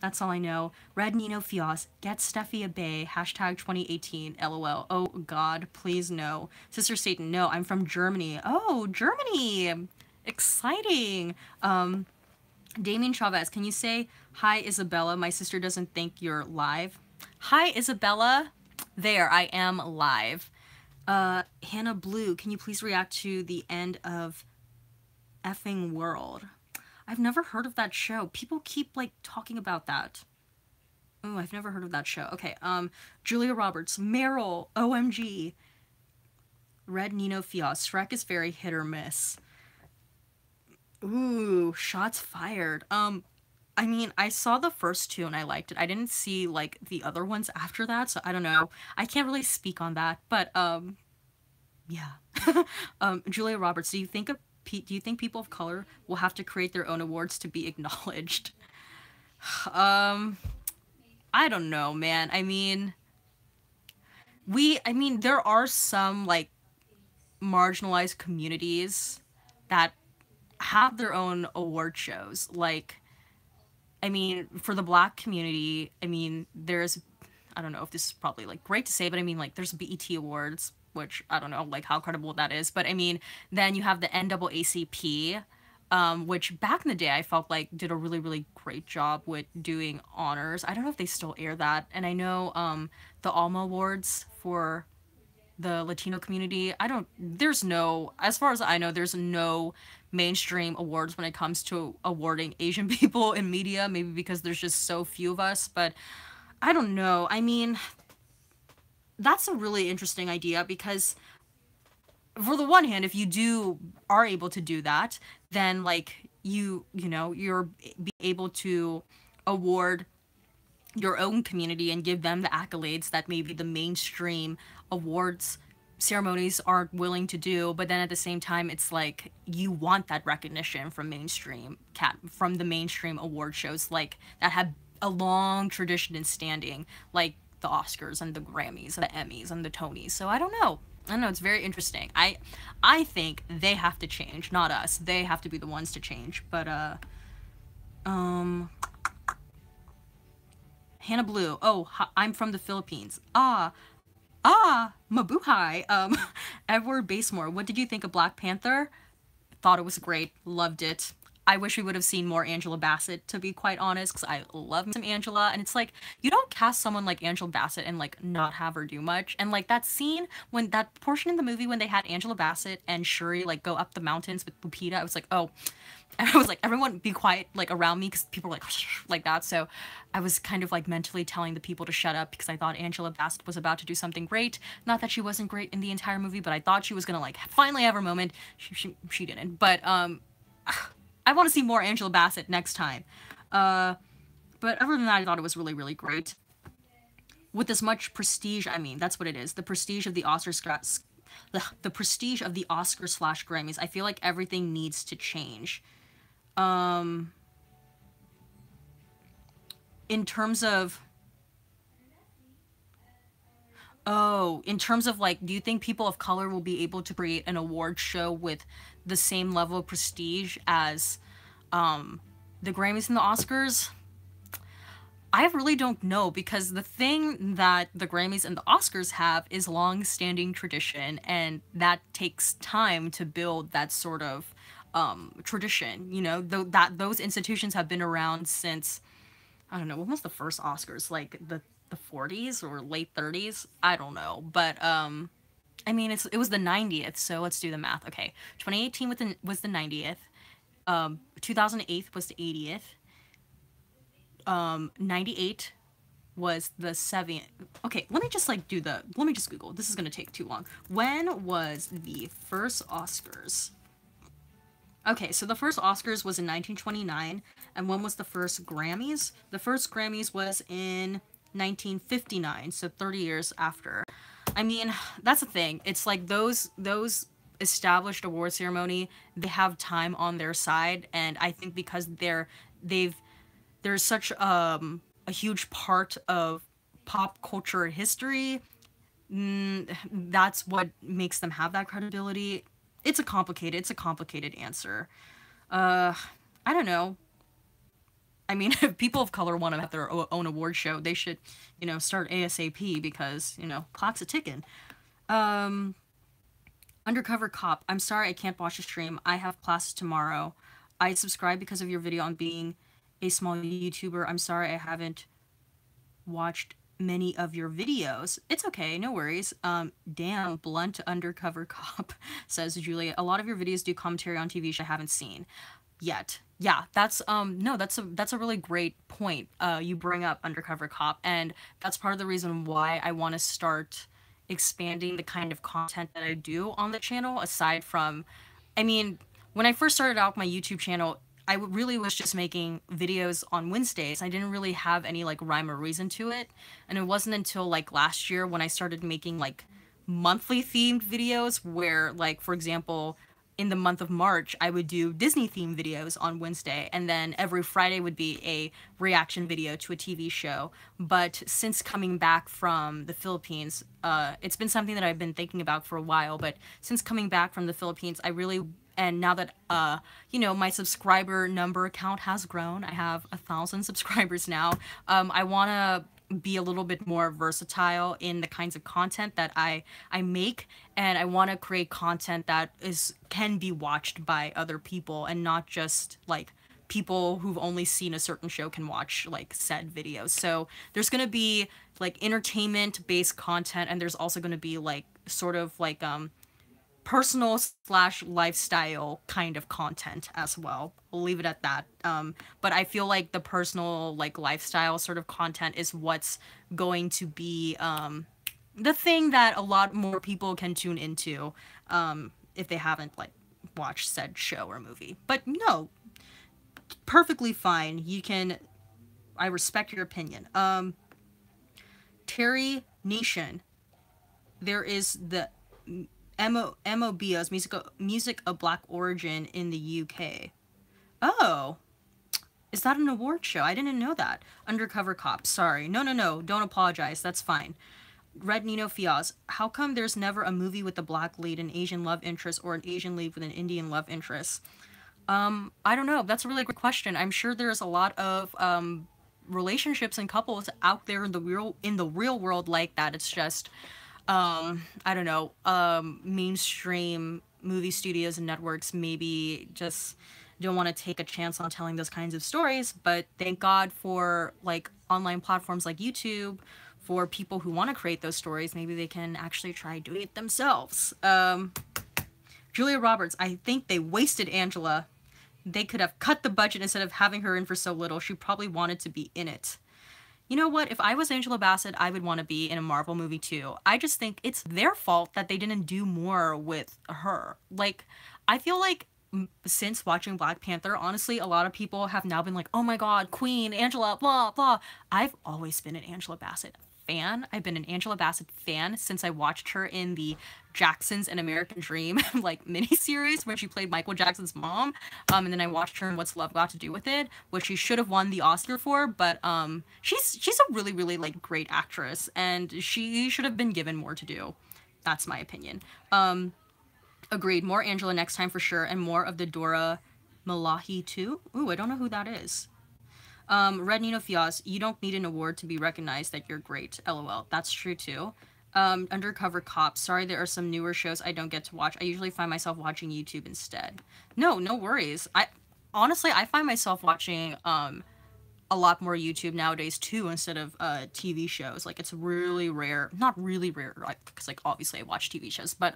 that's all I know. Red Nino Fios, get Steffi a Bay, hashtag 2018, lol. Oh god, please no. Sister Satan, no, I'm from Germany. Oh, Germany! Exciting! Damien Chavez, can you say, hi Isabella, my sister doesn't think you're live? Hi Isabella! There, I am live. Hannah Blue, can you please react to the end of Effing World? I've never heard of that show. People keep like talking about that. Oh, I've never heard of that show. Okay, Julia Roberts, Meryl, OMG. Red Nino Fios, Shrek is very hit or miss. Ooh, shots fired. I mean, I saw the first two and I liked it. I didn't see like the other ones after that, so I don't know. I can't really speak on that, but yeah. Julia Roberts, do you think people of color will have to create their own awards to be acknowledged? I don't know, man. I mean, there are some, like, marginalized communities that have their own award shows. Like, I mean, for the Black community, I mean, I don't know if this is probably, like, great to say, but I mean, like, there's BET Awards, which I don't know, like, how credible that is. But, I mean, then you have the NAACP, which back in the day I felt like did a really, really great job with doing honors. I don't know if they still air that. And I know the ALMA Awards for the Latino community, as far as I know, there's no mainstream awards when it comes to awarding Asian people in media, maybe because there's just so few of us, but I don't know. I mean, that's a really interesting idea, because for the one hand, if you are able to do that, then like you're be able to award your own community and give them the accolades that maybe the mainstream awards ceremonies aren't willing to do. But then at the same time, it's like you want that recognition from the mainstream award shows, like that have a long tradition in standing, like the Oscars and the Grammys and the Emmys and the Tonys. So I don't know. It's very interesting. I think they have to change, not us. They have to be the ones to change. But Hannah Blue. Oh, I'm from the Philippines. Mabuhay. Edward Basemore. What did you think of Black Panther? Thought it was great. Loved it. I wish we would have seen more Angela Bassett, to be quite honest, because I love some Angela, and it's like, you don't cast someone like Angela Bassett and like not have her do much. And like that scene, when that portion in the movie when they had Angela Bassett and Shuri like go up the mountains with Lupita, I was like, oh, and I was like, everyone be quiet like around me, because people were like that. So I was kind of like mentally telling the people to shut up, because I thought Angela Bassett was about to do something great. Not that she wasn't great in the entire movie, but I thought she was gonna like finally have her moment. She didn't. But I want to see more Angela Bassett next time. But other than that, I thought it was really, really great. With as much prestige, I mean, that's what it is. The prestige of the Oscars, the prestige of the Oscars/Grammys. I feel like everything needs to change. In terms of like, do you think people of color will be able to create an award show with the same level of prestige as the Grammys and the Oscars? I really don't know, because the thing that the Grammys and the Oscars have is long-standing tradition, and that takes time to build that sort of tradition. You know, those institutions have been around since, I don't know, when was the first Oscars? Like the 40s or late 30s? I don't know, but I mean, it was the 90th, so let's do the math. Okay, 2018 was the 90th. 2008 was the 80th. 98 was the 7th. Okay, let me just Google. This is gonna take too long. When was the first Oscars? Okay, so the first Oscars was in 1929, and when was the first Grammys? The first Grammys was in 1959, so 30 years after. I mean, that's the thing. It's like those established award ceremony, they have time on their side, and I think because they've there's such a huge part of pop culture history, that's what makes them have that credibility. It's a complicated answer. Uh, I don't know. I mean, if people of color want to have their own award show, they should, start ASAP because, clock's a ticking. Um, Undercover Cop. I'm sorry I can't watch the stream. I have classes tomorrow. I subscribed because of your video on being a small YouTuber. I'm sorry I haven't watched many of your videos. It's okay, no worries. Damn, blunt undercover cop, says Julia. A lot of your videos do commentary on TV shows I haven't seen yet. Yeah, that's no, that's a really great point. You bring up undercover cop, and that's part of the reason why I want to start expanding the kind of content that I do on the channel aside from, I mean, when I first started out my YouTube channel, I really was just making videos on Wednesdays. I didn't really have any like rhyme or reason to it. And it wasn't until like last year when I started making like monthly themed videos where, like, for example, in the month of March, I would do Disney themed videos on Wednesday, and then every Friday would be a reaction video to a TV show. But since coming back from the Philippines, it's been something that I've been thinking about for a while, but since coming back from the Philippines, I really, and now that my subscriber number count has grown, I have 1,000 subscribers now. I want to be a little bit more versatile in the kinds of content that I make, and I want to create content that can be watched by other people and not just like people who've only seen a certain show can watch like said videos. So there's going to be like entertainment based content, and there's also going to be like sort of like personal slash lifestyle kind of content as well. We'll leave it at that. But I feel like the personal like lifestyle sort of content is what's going to be the thing that a lot more people can tune into if they haven't like watched said show or movie. But no, perfectly fine. I respect your opinion. Terry Nation. There is the MOBO's music of Black origin in the UK. Oh, is that an award show? I didn't know that. Undercover Cop. Sorry. No. Don't apologize. That's fine. Red Nino Fiaz. How come there's never a movie with a black lead, an Asian love interest, or an Asian lead with an Indian love interest? I don't know. That's a really good question. I'm sure there's a lot of relationships and couples out there in the real world like that. It's just I don't know, mainstream movie studios and networks maybe just don't want to take a chance on telling those kinds of stories, but thank God for like online platforms like YouTube for people who want to create those stories. Maybe they can actually try doing it themselves. Julia Roberts, I think they wasted Angela. They could have cut the budget instead of having her in for so little. She probably wanted to be in it. You know what? If I was Angela Bassett, I would want to be in a Marvel movie too. I just think it's their fault that they didn't do more with her. Like, I feel like since watching Black Panther, honestly, a lot of people have now been like, oh my god, Queen, Angela, blah, blah. I've always been an Angela Bassett fan. I've been an Angela Bassett fan since I watched her in the Jackson's An American Dream like miniseries where she played Michael Jackson's mom. And then I watched her in What's Love Got to Do with It, which she should have won the Oscar for, but she's a really, really like great actress, and she should have been given more to do. That's my opinion. Agreed. More Angela next time for sure, and more of the Dora Malahi too. Ooh, I don't know who that is. Red Nino Fiaz, you don't need an award to be recognized that you're great. LOL. That's true too. Undercover Cop. Sorry, there are some newer shows I don't get to watch. I usually find myself watching YouTube instead. No worries. Honestly, I find myself watching a lot more YouTube nowadays too instead of TV shows. Like, it's really rare. Not really rare, like, because like obviously I watch TV shows, but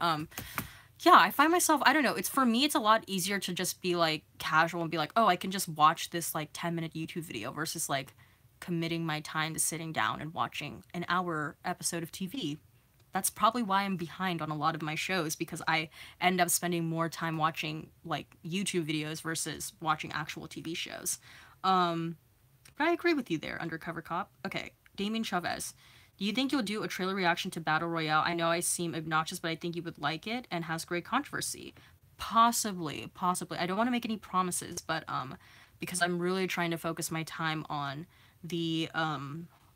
yeah, I find myself, I don't know, for me it's a lot easier to just be like casual and be like, oh, I can just watch this like 10-minute YouTube video versus like committing my time to sitting down and watching an hour episode of TV. That's probably why I'm behind on a lot of my shows, because I end up spending more time watching like YouTube videos versus watching actual TV shows. But I agree with you there, Undercover Cop. Okay, Damien Chavez. Do you think you'll do a trailer reaction to Battle Royale? I know I seem obnoxious, but I think you would like it and has great controversy. Possibly, possibly. I don't want to make any promises, but because I'm really trying to focus my time on the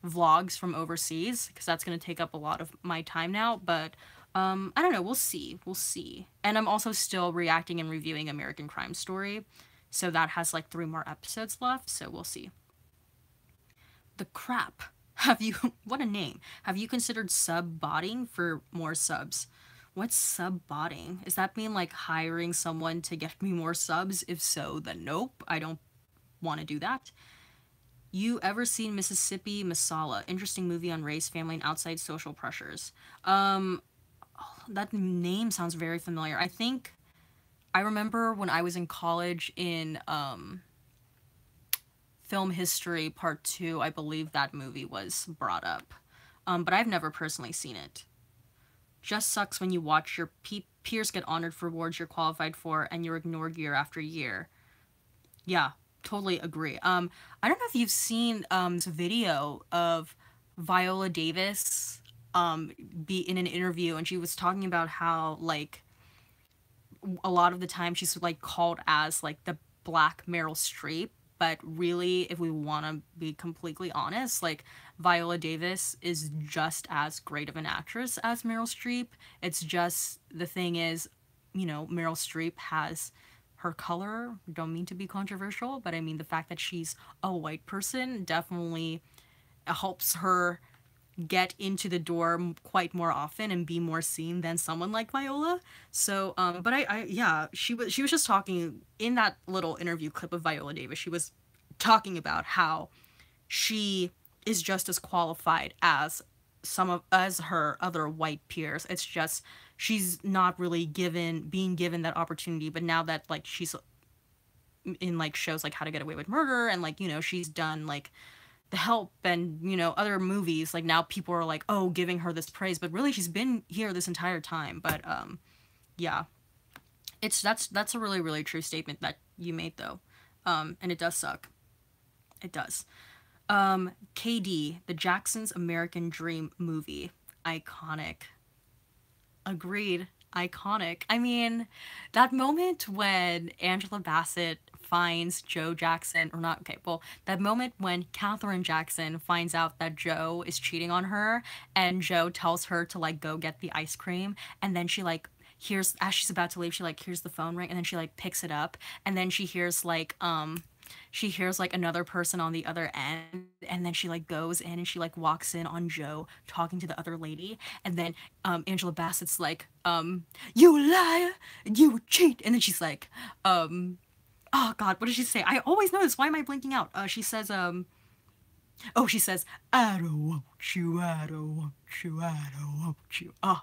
vlogs from overseas, because that's going to take up a lot of my time now, but I don't know, we'll see. We'll see. And I'm also still reacting and reviewing American Crime Story, so that has like 3 more episodes left, so we'll see. The crap. Have you, what a name. Have you considered sub-botting for more subs? What's sub-botting? Does that mean like hiring someone to get me more subs? If so, then nope, I don't want to do that. You ever seen Mississippi Masala? Interesting movie on race, family, and outside social pressures. That name sounds very familiar. I think I remember when I was in college in film history part 2, I believe that movie was brought up. But I've never personally seen it. Just sucks when you watch your peers get honored for awards you're qualified for and you're ignored year after year. Yeah, totally agree. I don't know if you've seen this video of Viola Davis be in an interview, and she was talking about how like a lot of the time she's like called as like the black Meryl Streep, but really if we want to be completely honest, like Viola Davis is just as great of an actress as Meryl Streep. It's just the thing is, you know, Meryl Streep has her color. Don't mean to be controversial, but I mean the fact that she's a white person definitely helps her get into the door quite more often and be more seen than someone like Viola. So, but yeah, she was just talking in that little interview clip of Viola Davis. She was talking about how she is just as qualified as as her other white peers. It's just she's not really being given that opportunity. But now that like she's in like shows like How to Get Away with Murder and like, you know, she's done like The Help and, you know, other movies, like now people are like, oh, giving her this praise, but really she's been here this entire time. But yeah, that's a really, really true statement that you made though. And it does suck. It does. KD, the Jackson's American Dream movie. Iconic. Agreed. Iconic. I mean, that moment when Angela Bassett finds Joe Jackson, or not, okay, well, that moment when Katherine Jackson finds out that Joe is cheating on her, and Joe tells her to, like, go get the ice cream, and then she, like, hears, as she's about to leave, she, like, hears the phone ring, and then she, like, picks it up, and then she hears, like, another person on the other end, and then she like goes in and she like walks in on Joe talking to the other lady, and then Angela Bassett's like, you liar, you cheat, and then she's like, oh god, what did she say? I always know this, why am I blinking out? She says, oh, she says, I don't want you, I don't want you, I don't want you. Oh,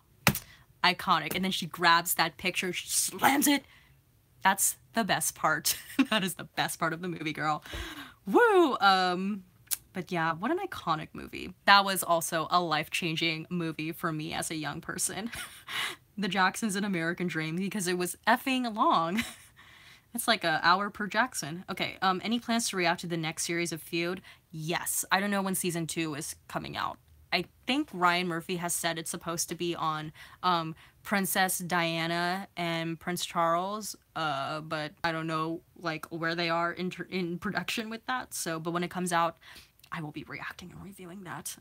iconic. And then she grabs that picture, she slams it. That's the best part. That is the best part of the movie, girl. Woo! But yeah, what an iconic movie. That was also a life-changing movie for me as a young person. The Jacksons, An American Dream, because it was effing long. It's like an hour per Jackson. Okay, any plans to react to the next series of Feud? Yes. I don't know when season 2 is coming out. I think Ryan Murphy has said it's supposed to be on Princess Diana and Prince Charles, but I don't know like where they are in production with that. So, but when it comes out, I will be reacting and reviewing that.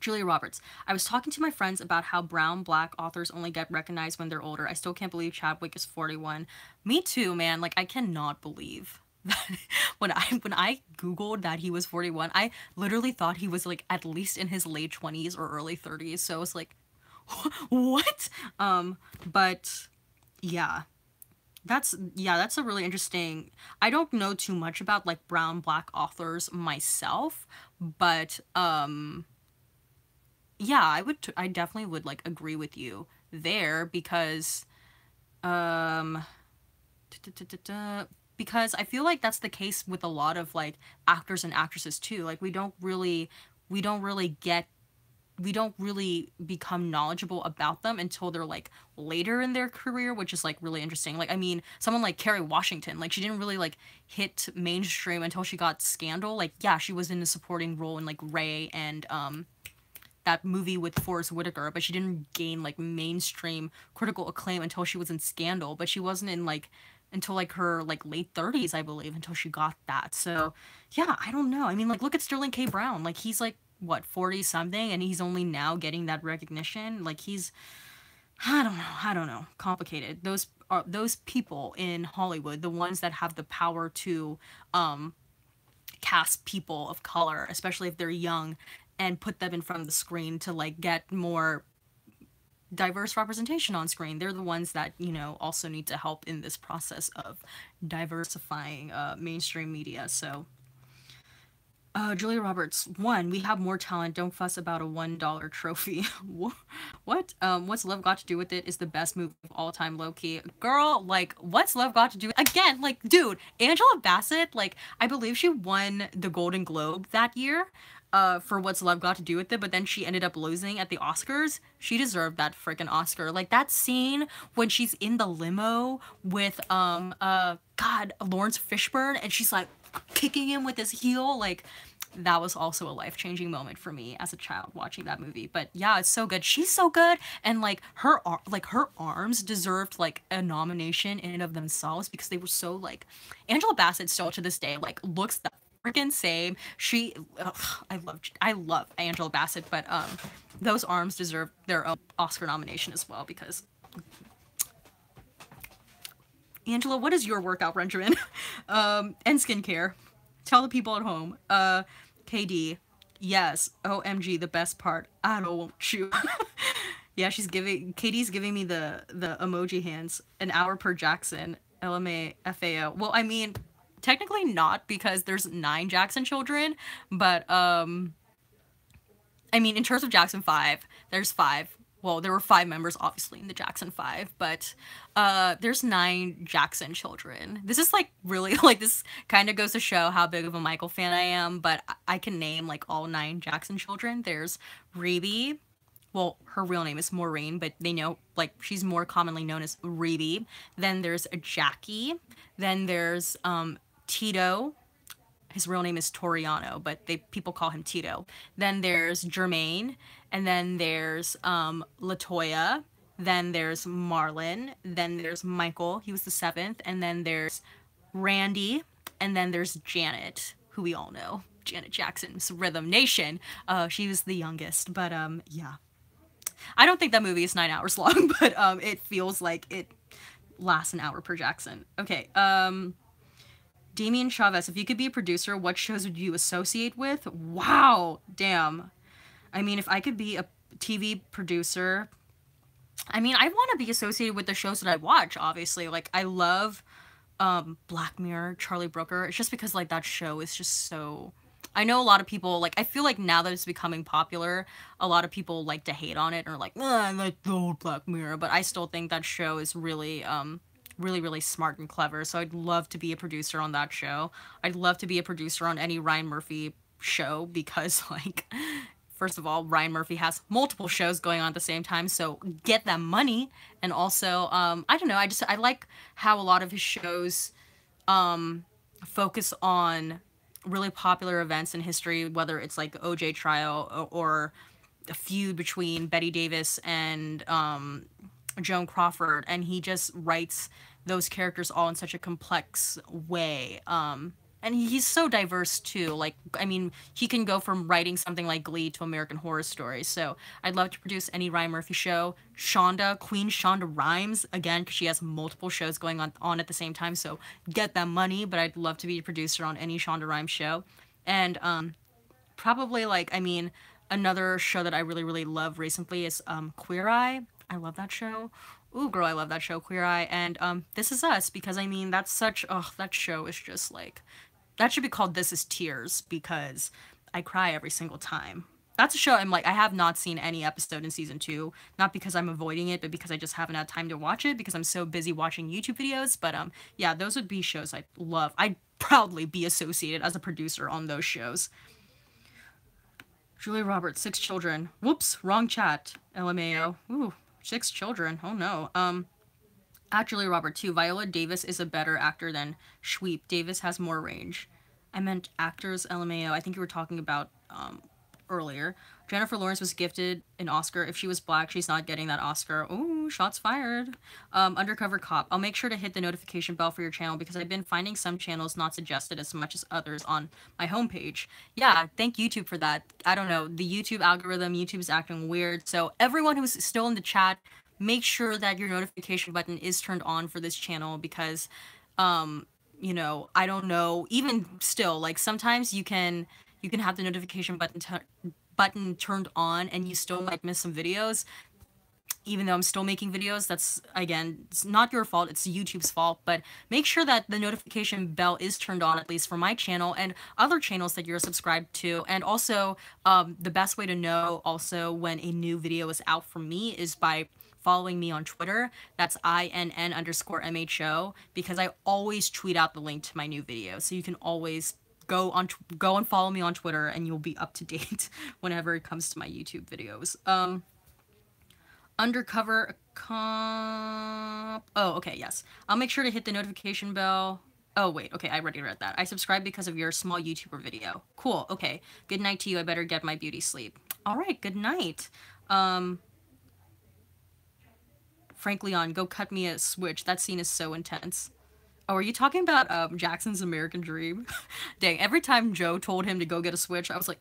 Julia Roberts. I was talking to my friends about how brown black authors only get recognized when they're older. I still can't believe Chadwick is 41. Me too, man. Like I cannot believe that when I googled that he was 41, I literally thought he was like at least in his late 20s or early 30s. So I was like, what? But yeah. That's a really interesting. I don't know too much about like brown black authors myself, but yeah, I definitely would like agree with you there because because I feel like that's the case with a lot of like actors and actresses too. Like we don't really become knowledgeable about them until they're like later in their career, which is like really interesting. Like I mean, someone like Kerry Washington, like she didn't really like hit mainstream until she got Scandal. Like yeah, she was in a supporting role in like Ray and that movie with Forrest Whitaker, but she didn't gain like mainstream critical acclaim until she was in Scandal, but she wasn't in like until like her like late 30s, I believe, until she got that. So yeah, I don't know. I mean, like, look at Sterling K. Brown. Like, he's like what, 40 something, and he's only now getting that recognition. Like, he's, I don't know, complicated. Those are those people in Hollywood, the ones that have the power to cast people of color, especially if they're young, and put them in front of the screen to like get more diverse representation on screen. They're the ones that, you know, also need to help in this process of diversifying mainstream media. So Julia Roberts, one, we have more talent. Don't fuss about a $1 trophy. What? What's Love Got to Do with It is the best movie of all time, low key. Girl, like, what's Love Got to Do? Again, like, dude, Angela Bassett, like, I believe she won the Golden Globe that year. For What's Love Got to Do with It, but then she ended up losing at the Oscars. She deserved that freaking Oscar. Like that scene when she's in the limo with God, Lawrence Fishburne, and she's like kicking him with his heel, like that was also a life-changing moment for me as a child watching that movie. But yeah, it's so good. She's so good, and like her arms deserved like a nomination in and of themselves because they were so like Angela Bassett still to this day like looks the freaking same. She I love Angela Bassett, but those arms deserve their own Oscar nomination as well because Angela, what is your workout regimen? And skincare. Tell the people at home. KD, yes. OMG, the best part. I don't want you. Yeah, Katie's giving me the emoji hands. An hour per Jackson. LMAFAO. Well, I mean, technically not because there's 9 Jackson children, but I mean, in terms of Jackson 5, there's 5. Well, there were 5 members, obviously, in the Jackson 5, but there's 9 Jackson children. This is, like, really, like, this kind of goes to show how big of a Michael fan I am, but I can name, like, all 9 Jackson children. There's Reby. Well, her real name is Maureen, but they know, like, she's more commonly known as Reby. Then there's Jackie. Then there's Tito. His real name is Toriano, but people call him Tito. Then there's Jermaine, and then there's Latoya, then there's Marlon, then there's Michael, he was the 7th, and then there's Randy, and then there's Janet, who we all know, Janet Jackson's Rhythm Nation. She was the youngest, but yeah. I don't think that movie is 9 hours long, but it feels like it lasts an hour per Jackson. Okay, Damien Chavez, if you could be a producer, what shows would you associate with? Wow, damn. I mean, if I could be a TV producer, I mean, I want to be associated with the shows that I watch, obviously. Like, I love Black Mirror, Charlie Brooker. It's just because, like, that show is just so... I know a lot of people, like, I feel like now that it's becoming popular, a lot of people like to hate on it or like, I like the old Black Mirror, but I still think that show is really, really smart and clever, so I'd love to be a producer on that show. I'd love to be a producer on any Ryan Murphy show because, like, first of all, Ryan Murphy has multiple shows going on at the same time, so get that money. And also, I don't know, I like how a lot of his shows focus on really popular events in history, whether it's like the OJ trial or a feud between Betty Davis and Joan Crawford, and he just writes those characters all in such a complex way. And he's so diverse too. Like, I mean, he can go from writing something like Glee to American Horror Story. So I'd love to produce any Ryan Murphy show. Queen Shonda Rhimes, again, because she has multiple shows going on at the same time. So get that money, but I'd love to be a producer on any Shonda Rhimes show. And probably, like, I mean, another show that I really love recently is Queer Eye. I love that show. Ooh, girl, I love that show, Queer Eye. And This Is Us, because, I mean, that's such... Oh, that show is just, like... That should be called This Is Tears, because I cry every single time. That's a show I'm like, I have not seen any episode in season 2. Not because I'm avoiding it, but because I just haven't had time to watch it, because I'm so busy watching YouTube videos. But, yeah, those would be shows I love. I'd proudly be associated as a producer on those shows. Julia Roberts, 6 children. Whoops, wrong chat. LMAO. Ooh, 6 children. Oh, no. At Julia Roberts, too, Viola Davis is a better actor than Schweep. Davis has more range. I meant actors, LMAO. I think you were talking about earlier. Jennifer Lawrence was gifted an Oscar. If she was black, she's not getting that Oscar. Ooh, shots fired. Undercover Cop. I'll make sure to hit the notification bell for your channel because I've been finding some channels not suggested as much as others on my homepage. Yeah, thank YouTube for that. I don't know. The YouTube algorithm, YouTube's acting weird. So everyone who's still in the chat, make sure that your notification button is turned on for this channel because, you know, I don't know. Even still, like sometimes you can have the notification button turned on and you still might miss some videos even though I'm still making videos. That's, again, it's not your fault, it's YouTube's fault, but make sure that the notification bell is turned on, at least for my channel and other channels that you're subscribed to. And also, the best way to know also when a new video is out from me is by following me on Twitter. That's INN_MHO, because I always tweet out the link to my new video, so you can always go and follow me on Twitter and you'll be up to date whenever it comes to my YouTube videos. Undercover Comp. Oh, okay, yes. I'll make sure to hit the notification bell. Oh, wait, okay, I already read that. I subscribed because of your small YouTuber video. Cool, okay. Good night to you. I better get my beauty sleep. All right, good night. Frank Leon, go cut me a switch. That scene is so intense. Oh, are you talking about Jackson's American Dream? Dang, every time Joe told him to go get a switch, I was like,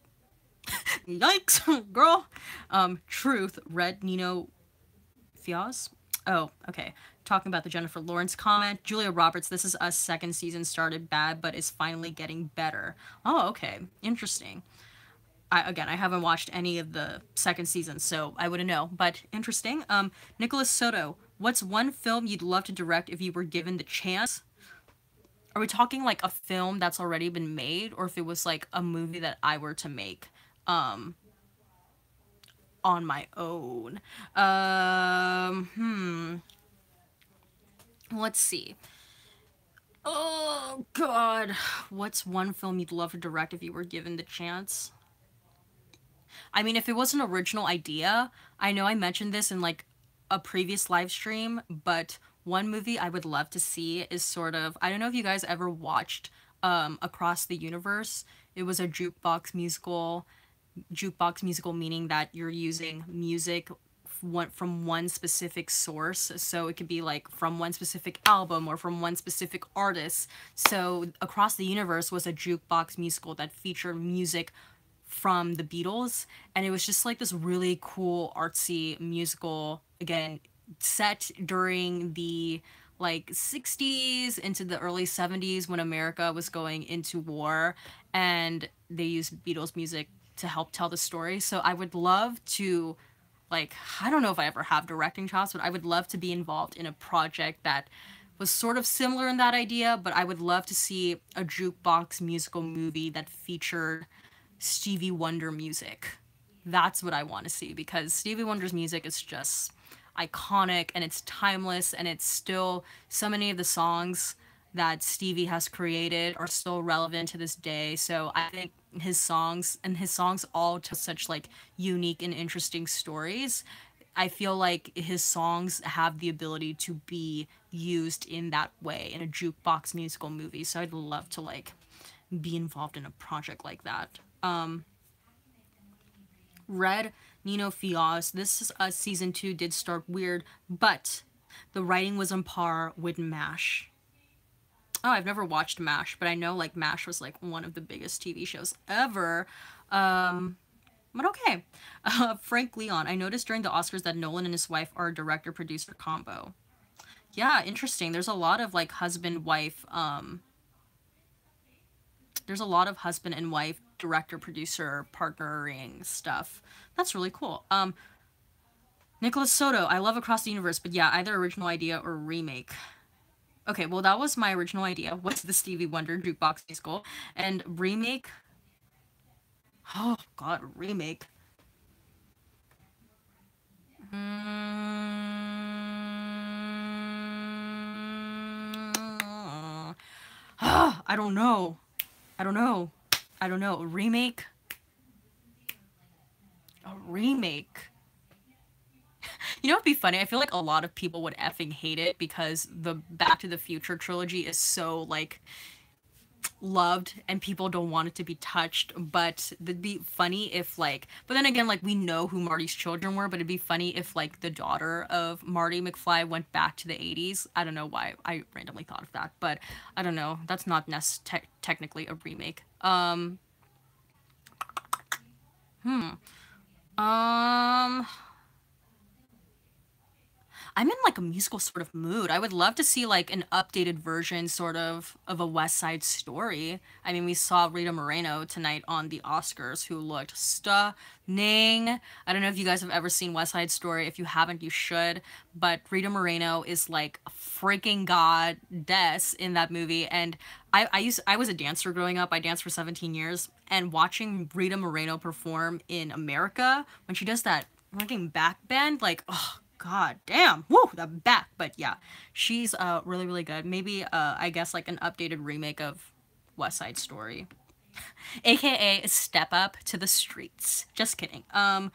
yikes, girl. Truth, Red Nino Fiaz? Oh, okay. Talking about the Jennifer Lawrence comment. Julia Roberts, This Is Us second season started bad, but is finally getting better. Oh, okay. Interesting. Again, I haven't watched any of the second season, so I wouldn't know, but interesting. Nicholas Soto, what's one film you'd love to direct if you were given the chance? Are we talking like a film that's already been made, or if it was like a movie that I were to make on my own? Let's see. Oh, God. What's one film you'd love to direct if you were given the chance? I mean, if it was an original idea, I know I mentioned this in like a previous live stream, but one movie I would love to see is sort of, I don't know if you guys ever watched Across the Universe. It was a jukebox musical meaning that you're using music from one specific source, so it could be like from one specific album or from one specific artist. So Across the Universe was a jukebox musical that featured music from the Beatles, and it was just like this really cool artsy musical, again set during the like 60s into the early 70s when America was going into war, and they used Beatles music to help tell the story. So I would love to, like, I don't know if I ever have directing chops, but I would love to be involved in a project that was sort of similar in that idea, but I would love to see a jukebox musical movie that featured Stevie Wonder music. That's what I want to see, because Stevie Wonder's music is just iconic and it's timeless, and it's still, so many of the songs that Stevie has created are still relevant to this day. So I think his songs all tell such like unique and interesting stories. I feel like his songs have the ability to be used in that way in a jukebox musical movie. So I'd love to like be involved in a project like that. Red Nino Fiaz, This Is Us season 2 did start weird, but the writing was on par with MASH. Oh, I've never watched MASH, but I know like MASH was like one of the biggest TV shows ever. But okay. Frank Leon, I noticed during the Oscars that Nolan and his wife are a director-producer combo. Yeah, interesting. There's a lot of like husband-wife, there's a lot of husband and wife director-producer partnering stuff. That's really cool. Nicholas Soto, I love Across the Universe, but yeah, either original idea or remake. Okay, well, that was my original idea. What's the Stevie Wonder jukebox musical? And remake? Oh, God, remake. I don't know. A remake? A remake. You know what'd be funny? I feel like a lot of people would effing hate it because the Back to the Future trilogy is so, like, loved and people don't want it to be touched, but it'd be funny if like, but then again, like we know who Marty's children were, but it'd be funny if like the daughter of Marty McFly went back to the 80s. I don't know why I randomly thought of that, but I don't know, that's not technically a remake. Um I'm in like a musical sort of mood. I would love to see like an updated version sort of a West Side Story. I mean, we saw Rita Moreno tonight on the Oscars who looked stunning. I don't know if you guys have ever seen West Side Story. If you haven't, you should. But Rita Moreno is like a freaking goddess in that movie, and I was a dancer growing up. I danced for 17 years, and watching Rita Moreno perform in America when she does that fucking back bend, like, oh god damn, woo, the back. But yeah, she's really really good. Maybe I guess like an updated remake of West Side Story, aka Step Up to the Streets. Just kidding. What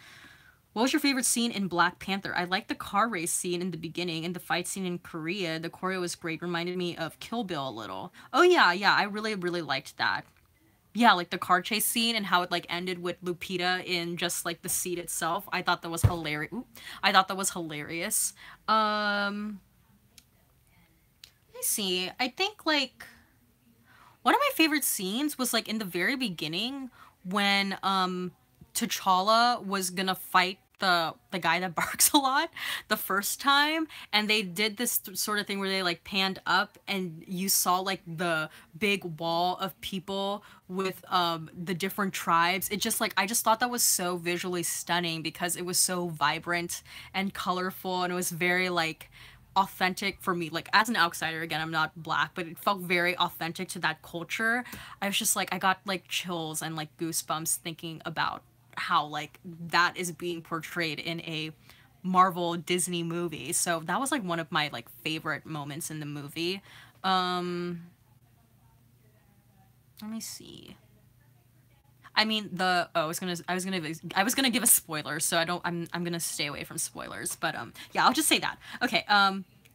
was your favorite scene in Black Panther? I like the car race scene in the beginning and the fight scene in Korea. The choreo was great, reminded me of Kill Bill a little. Oh yeah, yeah, I really really liked that. Yeah, like the car chase scene and how it like ended with Lupita in just like the seat itself. I thought that was hilarious. I thought that was hilarious. Let me see. I think like one of my favorite scenes was like in the very beginning when T'Challa was gonna fight the guy that barks a lot the first time, and they did this sort of thing where they like panned up and you saw like the big wall of people with the different tribes. It just like I just thought that was so visually stunning because it was so vibrant and colorful, and it was very like authentic for me. Like as an outsider, again, I'm not black, but it felt very authentic to that culture. I was just like I got like chills and like goosebumps thinking about how like that is being portrayed in a Marvel Disney movie. So that was like one of my like favorite moments in the movie. Let me see. I mean the oh I was gonna give a spoiler, so I'm gonna stay away from spoilers. But yeah, I'll just say that. Okay,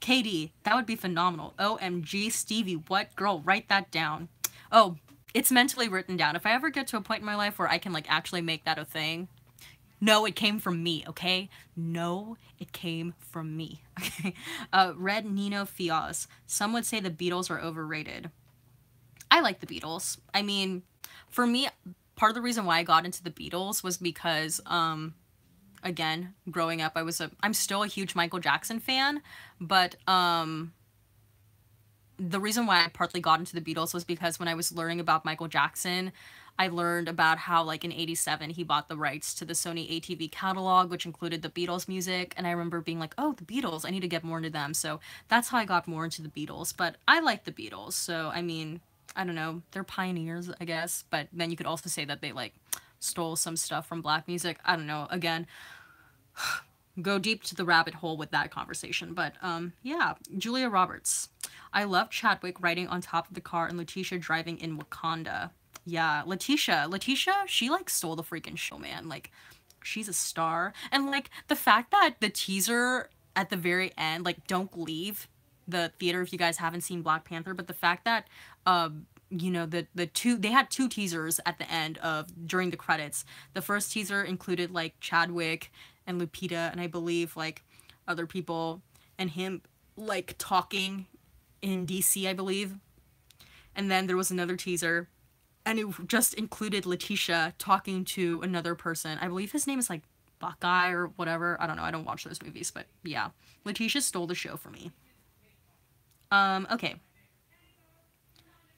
KD, that would be phenomenal. OMG, Stevie, what girl? Write that down. Oh, it's mentally written down. If I ever get to a point in my life where I can like actually make that a thing. No, it came from me, okay? No, it came from me. Okay. Red Nino Fios. Some would say the Beatles are overrated. I like the Beatles. I mean, for me, part of the reason why I got into the Beatles was because again, growing up I'm still a huge Michael Jackson fan, but the reason why I partly got into the Beatles was because when I was learning about Michael Jackson, I learned about how like in 87 he bought the rights to the Sony ATV catalog, which included the Beatles music, and I remember being like, oh, the Beatles, I need to get more into them. So that's how I got more into the Beatles. But I like the Beatles, so I mean, I don't know, they're pioneers, I guess, but then you could also say that they like stole some stuff from black music. I don't know, again, go deep to the rabbit hole with that conversation. But yeah, Julia Roberts. I love Chadwick riding on top of the car and Letitia driving in Wakanda. Yeah, Letitia, she like stole the freaking show, man. Like, she's a star. And like the fact that the teaser at the very end, like, don't leave the theater if you guys haven't seen Black Panther, but the fact that you know, they had two teasers at the end of during the credits. The first teaser included like Chadwick and Lupita and I believe like other people and him like talking in DC, I believe. And then there was another teaser and it just included Letitia talking to another person. I believe his name is like Buckeye or whatever. I don't know. I don't watch those movies, but yeah. Letitia stole the show for me. Okay.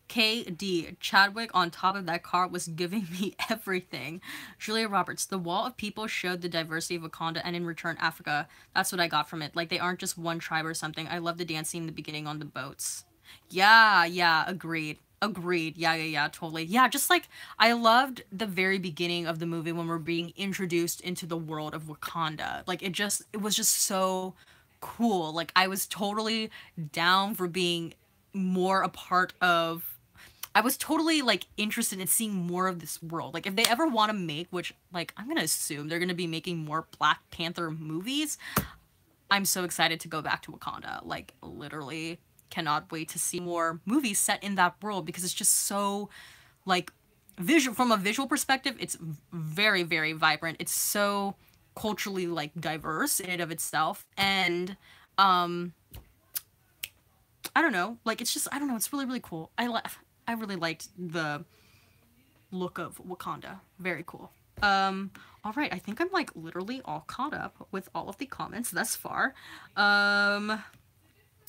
KD, Chadwick on top of that car was giving me everything. Julia Roberts, the wall of people showed the diversity of Wakanda and in return Africa. That's what I got from it. Like they aren't just one tribe or something. I love the dance scene in the beginning on the boats. Yeah, yeah, agreed. Agreed. Yeah, yeah, yeah, totally. Yeah, just like I loved the very beginning of the movie when we're being introduced into the world of Wakanda. Like it was just so cool. Like I was totally down for being more a part of I was totally like interested in seeing more of this world. Like if they ever want to make, which like I'm gonna assume they're gonna be making more Black Panther movies, I'm so excited to go back to Wakanda. Like literally, cannot wait to see more movies set in that world because it's just so, like, visual, from a visual perspective, it's very, very vibrant. It's so culturally, like, diverse in and of itself. And I don't know, like, it's just, I don't know, it's really, really cool. I really liked the look of Wakanda. Very cool. All right, I think I'm, like, literally all caught up with all of the comments thus far.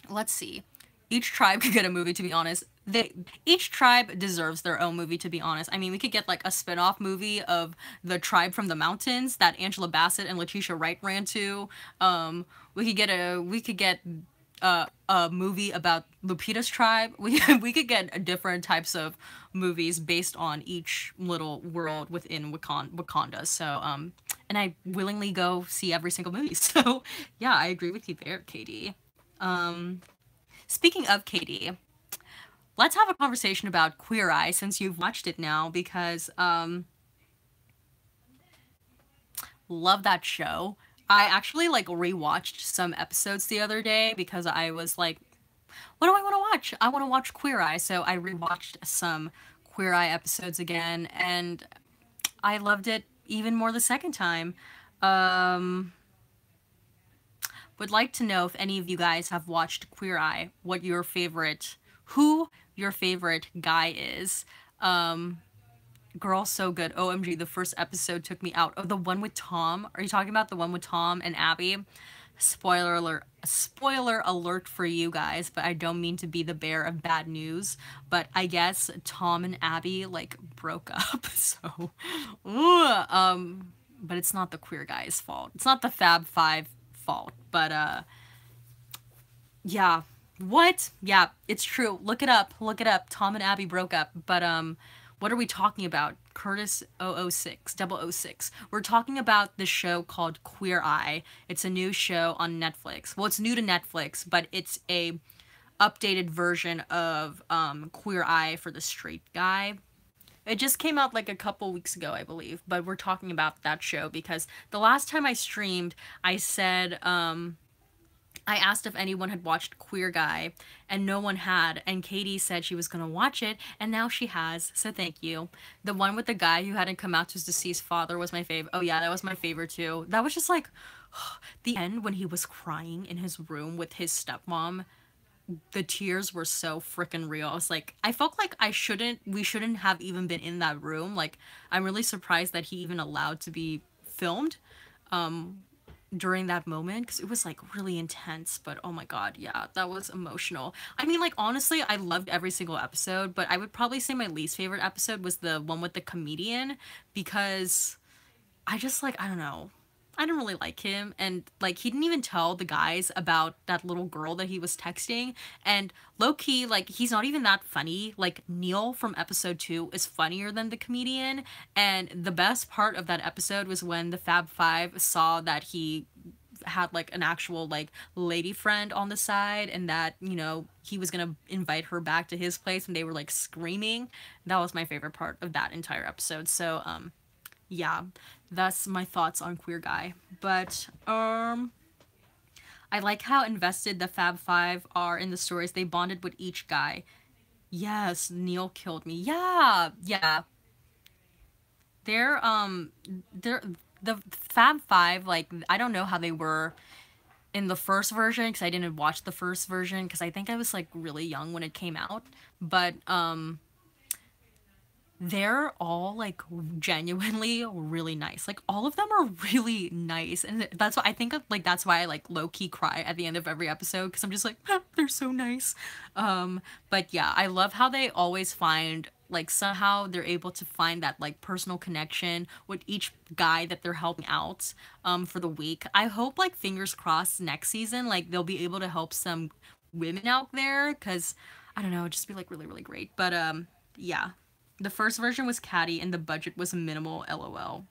Let's see. Each tribe could get a movie, to be honest. Each tribe deserves their own movie, to be honest. I mean, we could get, like, a spin-off movie of the tribe from the mountains that Angela Bassett and Letitia Wright ran to. We could get a movie about Lupita's tribe. We could get different types of movies based on each little world within Wakanda. So, and I willingly go see every single movie. So, yeah, I agree with you there, Katie. Speaking of Katie, let's have a conversation about Queer Eye since you've watched it now, because love that show. I actually, like, rewatched some episodes the other day because I was like, what do I want to watch? I want to watch Queer Eye. So I rewatched some Queer Eye episodes again, and I loved it even more the second time. Would like to know if any of you guys have watched Queer Eye, who your favorite guy is. Girl, so good. OMG, the first episode took me out. Oh, the one with Tom? Are you talking about the one with Tom and Abby? Spoiler alert for you guys, but I don't mean to be the bearer of bad news, but I guess Tom and Abby, like, broke up, so, but it's not the queer guy's fault. It's not the Fab Five fault, but, yeah. What? Yeah, it's true. Look it up. Tom and Abby broke up, but, what are we talking about? Curtis 006. We're talking about the show called Queer Eye. It's a new show on Netflix. Well, it's new to Netflix, but it's a updated version of Queer Eye for the straight guy. It just came out like a couple weeks ago, I believe, but we're talking about that show because the last time I streamed, I said, I asked if anyone had watched Queer Guy, and no one had, and Katie said she was gonna watch it, and now she has, so thank you. The one with the guy who hadn't come out to his deceased father was my fave. Oh yeah, that was my favorite too. That was just like, the end when he was crying in his room with his stepmom, the tears were so freaking real. I was like, I felt like we shouldn't have even been in that room. Like, I'm really surprised that he even allowed to be filmed, during that moment, because it was, like, really intense. But oh my god, yeah, that was emotional. I mean, like, honestly, I loved every single episode, but I would probably say my least favorite episode was the one with the comedian, because I just, like, I don't know, I didn't really like him, and, like, he didn't even tell the guys about that little girl that he was texting, and low-key, like, he's not even that funny. Like, Neil from episode 2 is funnier than the comedian, and the best part of that episode was when the Fab Five saw that he had, like, an actual, like, lady friend on the side, and that, you know, he was gonna invite her back to his place, and they were, like, screaming. That was my favorite part of that entire episode. So, yeah, that's my thoughts on Queer Guy. But, I like how invested the Fab Five are in the stories. They bonded with each guy. Yes, Neil killed me. Yeah. They're, the Fab Five, like, I don't know how they were in the first version, because I didn't watch the first version, because I think I was, like, really young when it came out. But, they're all, like, genuinely really nice. Like, all of them are really nice, and that's why I think, like, that's why I, like, low-key cry at the end of every episode, because I'm just like, they're so nice. But yeah, I love how they always find, like, somehow they're able to find that, like, personal connection with each guy that they're helping out, for the week. I hope, like, fingers crossed, next season, like, they'll be able to help some women out there, because, I don't know, it'd just be, like, really, really great. But, yeah. The first version was catty, and the budget was minimal, lol.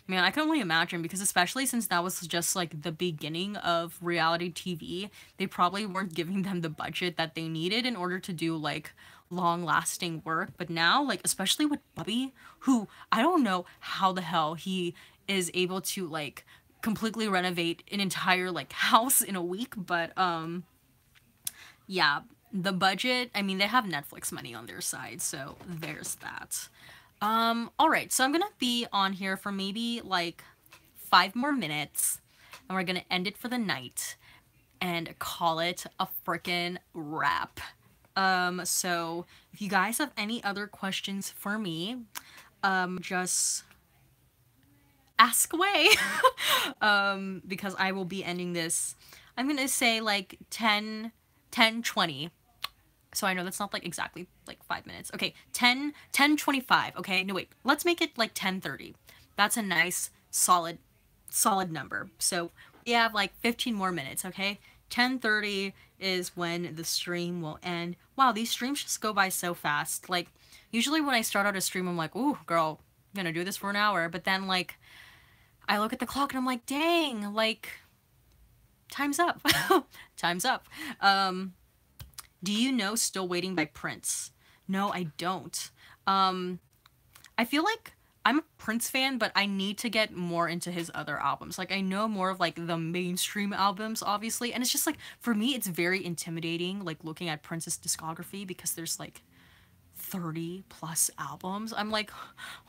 Man, I can only imagine, because especially since that was just, like, the beginning of reality TV, they probably weren't giving them the budget that they needed in order to do, like, long-lasting work. But now, like, especially with Bubby, who, I don't know how the hell he is able to, like, completely renovate an entire, like, house in a week, but, yeah, the budget, I mean, they have Netflix money on their side, so there's that. All right, so I'm gonna be on here for maybe like 5 more minutes, and we're gonna end it for the night and call it a frickin' wrap. So if you guys have any other questions for me, just ask away. Because I will be ending this, I'm gonna say like 10:20. So I know that's not like exactly like 5 minutes. Okay, 10:25. Okay, no wait, let's make it like 10:30. That's a nice solid number. So we have like 15 more minutes. Okay, 10:30 is when the stream will end. Wow, these streams just go by so fast. Like usually when I start out a stream, I'm like, ooh, girl, I'm gonna do this for an hour. But then like I look at the clock and I'm like, dang, like time's up. Time's up. Do you know Still Waiting by Prince? No, I don't. I feel like I'm a Prince fan, but I need to get more into his other albums. Like I know more of like the mainstream albums, obviously, and it's just like for me it's very intimidating like looking at Prince's discography because there's like 30 plus albums. I'm like,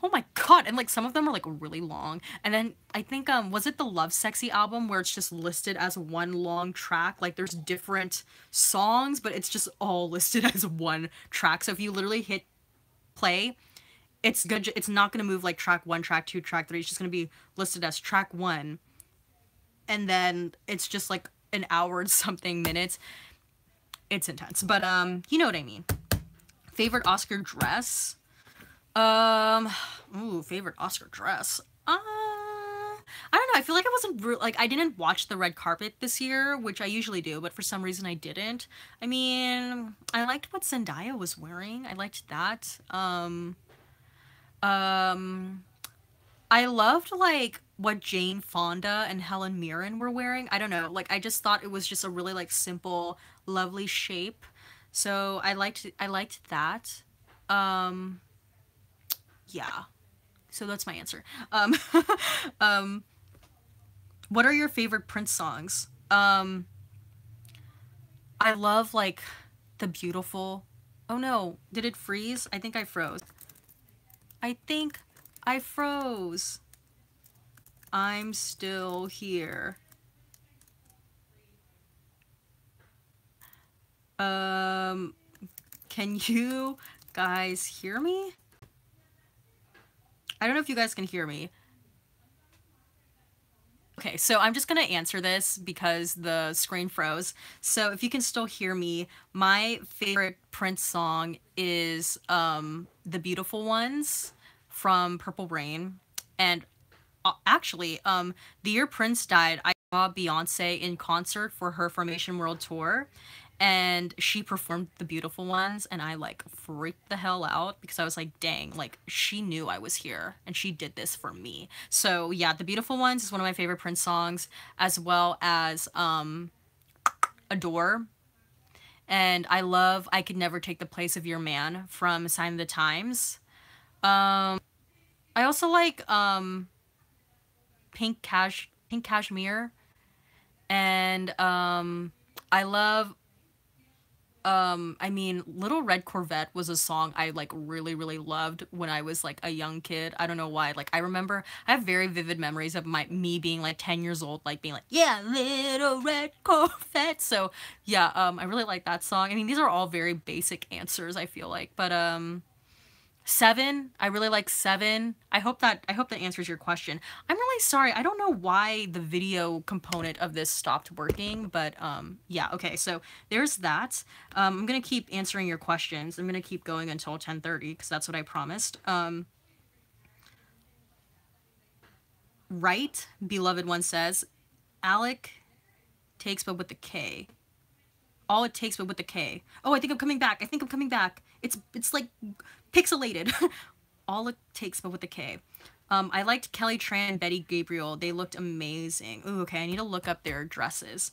oh my god. And like some of them are like really long. And then I think was it the Love Sexy album where it's just listed as one long track? Like there's different songs, but it's just all listed as one track. So if you literally hit play, it's good. It's not going to move like track 1, track 2, track 3. It's just going to be listed as track 1. And then it's just like an hour and something minutes. It's intense, but you know what I mean. Favorite Oscar dress? Ooh, favorite Oscar dress. I don't know. I feel like I wasn't like I didn't watch the red carpet this year, which I usually do, but for some reason I didn't. I mean, I liked what Zendaya was wearing. I liked that. I loved like what Jane Fonda and Helen Mirren were wearing. I don't know. Like I just thought it was just a really like simple, lovely shape. So I liked that. Um yeah. So that's my answer. Um what are your favorite Prince songs? I love like The Beautiful. Oh no, did it freeze? I think I froze. I think I froze. I'm still here. Can you guys hear me? I don't know if you guys can hear me. Okay, so I'm just gonna answer this because the screen froze. So if you can still hear me, my favorite Prince song is The Beautiful Ones from Purple Rain. And actually, the year Prince died, I saw Beyonce in concert for her Formation World Tour, and she performed The Beautiful Ones, and I like freaked the hell out because I was like, dang, like she knew I was here and she did this for me. So yeah, The Beautiful Ones is one of my favorite Prince songs, as well as Adore. And I love I Could Never Take the Place of Your Man from Sign of the Times. I also like Pink Cashmere, and I love I mean, Little Red Corvette was a song I like really loved when I was like a young kid. I don't know why. Like I remember I have very vivid memories of me being like 10 years old, like being like, yeah, Little Red Corvette. So yeah, I really like that song. I mean, these are all very basic answers, I feel like. But Seven, I really like Seven. I hope that answers your question. I'm really sorry. I don't know why the video component of this stopped working, but yeah, okay. So there's that. I'm going to keep answering your questions. I'm going to keep going until 10:30 because that's what I promised. Right, beloved one says, Alec takes but with the K. All it takes but with the K. Oh, I think I'm coming back. I think I'm coming back. It's like pixelated. All it takes but with the K. I liked Kelly Tran and Betty Gabriel. They looked amazing. Ooh, okay, I need to look up their dresses.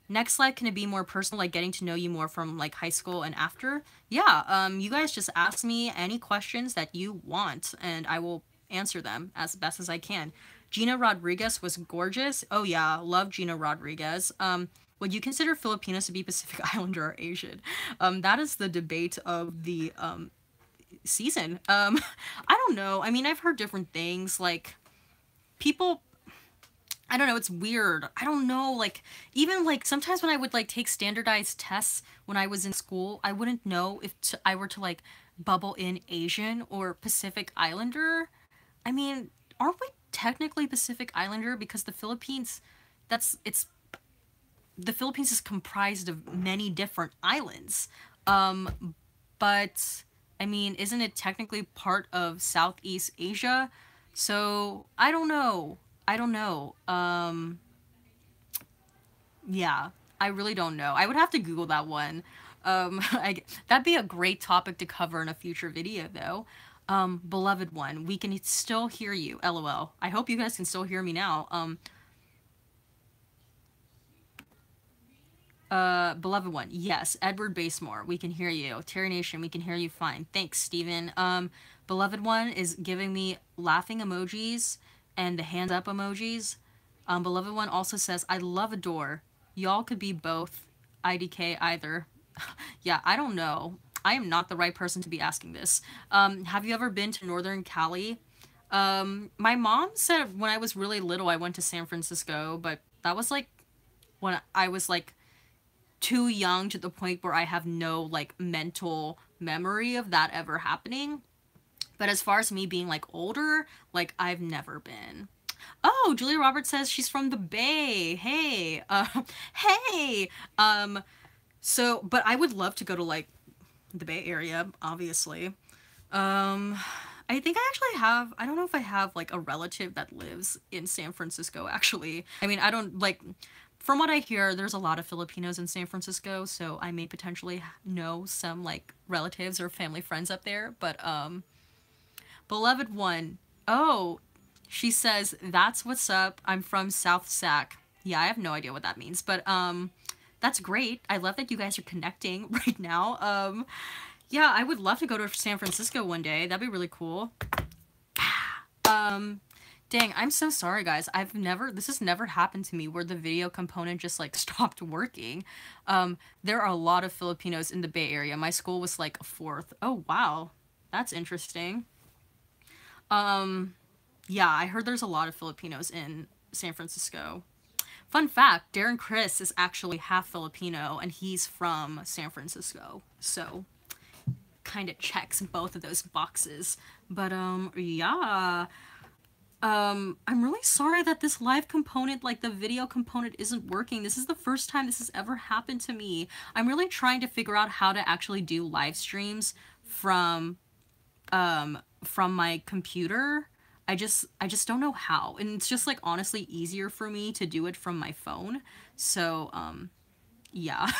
Next slide, can it be more personal, like getting to know you more from like high school and after? Yeah, you guys just ask me any questions that you want and I will answer them as best as I can. Gina Rodriguez was gorgeous. Oh yeah, love Gina Rodriguez. would you consider Filipinos to be Pacific Islander or Asian? That is the debate of the season. I don't know. I mean, I've heard different things. Like, people, I don't know, it's weird. I don't know, like, even, like, sometimes when I would, like, take standardized tests when I was in school, I wouldn't know if I were to, like, bubble in Asian or Pacific Islander. I mean, aren't we technically Pacific Islander? Because the Philippines, the Philippines is comprised of many different islands. But, I mean, isn't it technically part of Southeast Asia? So, I don't know. I don't know. Yeah, I really don't know. I would have to Google that one. That'd be a great topic to cover in a future video, though. Beloved one, we can still hear you. LOL. I hope you guys can still hear me now. Beloved one, yes. Edward Basemore, we can hear you. Terry Nation, we can hear you fine. Thanks, Steven. Beloved one is giving me laughing emojis and the hands up emojis. Beloved one also says, I love adore. Y'all could be both. IDK either. Yeah, I don't know. I am not the right person to be asking this. Have you ever been to Northern Cali? My mom said when I was really little I went to San Francisco, but that was like when I was like too young to the point where I have no like mental memory of that ever happening. But as far as me being like older, like I've never been. Oh, Julia Roberts says she's from the Bay. Hey, hey. So, but I would love to go to like the Bay Area, obviously. I think I actually have, I don't know if I have like a relative that lives in San Francisco, actually. I mean, I don't like, from what I hear, there's a lot of Filipinos in San Francisco, so I may potentially know some like relatives or family friends up there, but, beloved one, oh, she says, that's what's up. I'm from South Sac. Yeah, I have no idea what that means, but, that's great. I love that you guys are connecting right now. Yeah, I would love to go to San Francisco one day. That'd be really cool. Dang, I'm so sorry, guys. This has never happened to me where the video component just, like, stopped working. There are a lot of Filipinos in the Bay Area. My school was, like, a fourth. Oh, wow. That's interesting. Yeah, I heard there's a lot of Filipinos in San Francisco. Fun fact, Darren Chris is actually half Filipino, and he's from San Francisco. So, kind of checks both of those boxes. But, yeah. I'm really sorry that this live component, like the video component, isn't working. This is the first time this has ever happened to me. I'm really trying to figure out how to actually do live streams from my computer. I just don't know how. And it's just, like, honestly easier for me to do it from my phone. So, yeah.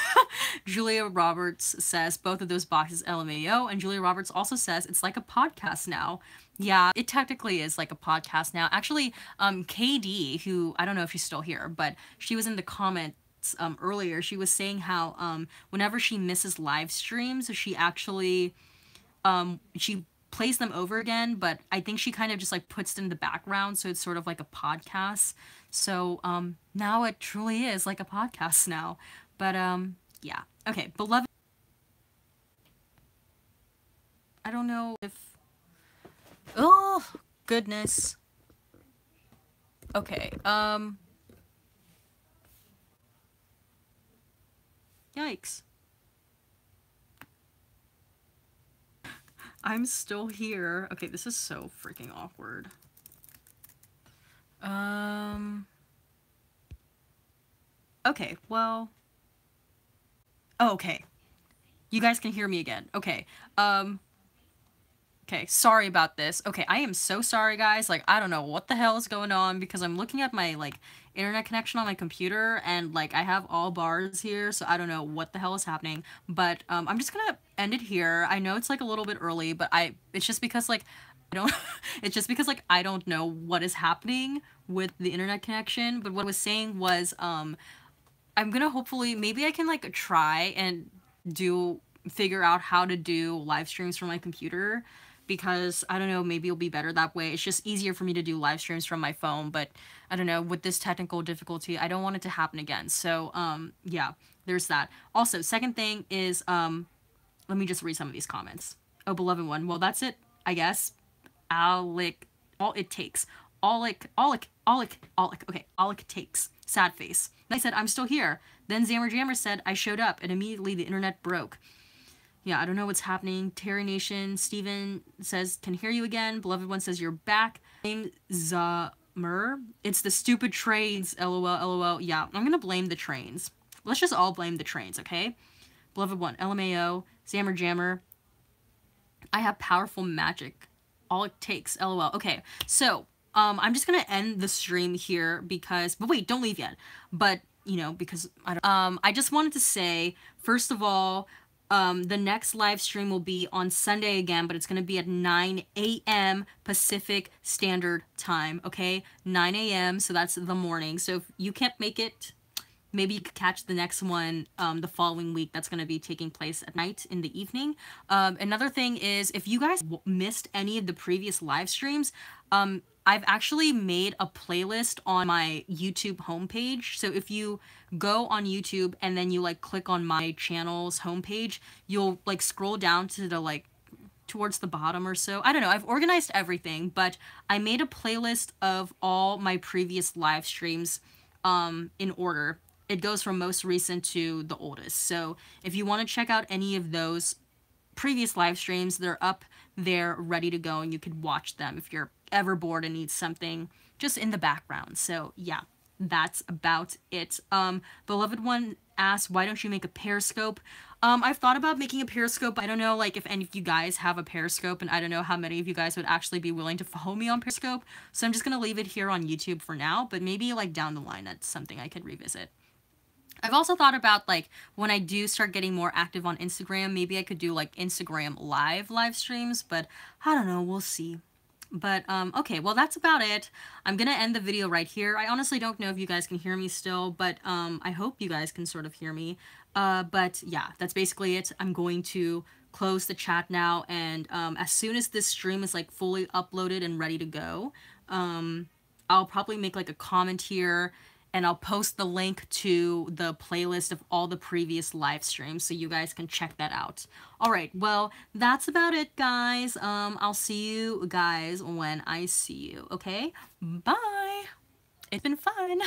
Julia Roberts says, both of those boxes LMAO. And Julia Roberts also says, it's like a podcast now. Yeah, it technically is like a podcast now. Actually, KD, who, I don't know if she's still here, but she was in the comments earlier. She was saying how whenever she misses live streams, she actually, she plays them over again, but I think she kind of just like puts it in the background, so it's sort of like a podcast. So now it truly is like a podcast now. But yeah. Okay, beloved. I don't know if, oh goodness. Okay, yikes. I'm still here. Okay, this is so freaking awkward. Okay, well. Oh, okay. You guys can hear me again. Okay. Okay, sorry about this. Okay, I am so sorry, guys. Like, I don't know what the hell is going on because I'm looking at my, like, internet connection on my computer and, like, I have all bars here, so I don't know what the hell is happening. But, I'm just gonna end it here. I know it's, like, a little bit early, but it's just because, like, it's just because, like, I don't know what is happening with the internet connection. But what I was saying was, I'm gonna hopefully, maybe I can, like, try and figure out how to do live streams from my computer. because I don't know, maybe it'll be better that way. It's just easier for me to do live streams from my phone, but I don't know, with this technical difficulty, I don't want it to happen again. So, yeah, there's that. Also, second thing is, let me just read some of these comments. Oh, beloved one. Well, that's it, I guess. Alec, all it takes. Alec, okay, Alec takes. Sad face. Then I said, I'm still here. Then Zammer Jammer said, I showed up, and immediately the internet broke. Yeah, I don't know what's happening. Terry Nation, Steven says, can hear you again. Beloved one says, you're back. Name Zammer. It's the stupid trains, lol, lol. Yeah, I'm gonna blame the trains. Let's just all blame the trains, okay? Beloved one, LMAO, Zammer Jammer. I have powerful magic. All it takes, lol. Okay, so, I'm just gonna end the stream here because, but wait, don't leave yet. But, you know, because, I just wanted to say, first of all, the next live stream will be on Sunday again, but it's going to be at 9 a.m. Pacific Standard Time, okay? 9 a.m., so that's the morning. So if you can't make it, maybe you could catch the next one the following week. That's going to be taking place at night in the evening. Another thing is, if you guys missed any of the previous live streams, I've actually made a playlist on my YouTube homepage. So if you go on YouTube and then you like click on my channel's homepage, you'll like scroll down to the like towards the bottom or so. I don't know. I've organized everything, but I made a playlist of all my previous live streams in order. It goes from most recent to the oldest. So if you want to check out any of those previous live streams, they're up there ready to go and you could watch them if you're ever bored and need something just in the background. So yeah, that's about it. Beloved one asks, why don't you make a Periscope? I've thought about making a Periscope. I don't know like if any of you guys have a Periscope, and I don't know how many of you guys would actually be willing to follow me on Periscope. So I'm just gonna leave it here on YouTube for now, but maybe like down the line that's something I could revisit. I've also thought about, like, when I do start getting more active on Instagram, maybe I could do, like, Instagram live streams, but I don't know, we'll see. But, okay, well, that's about it. I'm gonna end the video right here. I honestly don't know if you guys can hear me still, but, I hope you guys can sort of hear me. But, yeah, that's basically it. I'm going to close the chat now, and, as soon as this stream is, like, fully uploaded and ready to go, I'll probably make, like, a comment here, and I'll post the link to the playlist of all the previous live streams so you guys can check that out. Alright, well, that's about it, guys. I'll see you guys when I see you, okay? Bye! It's been fun!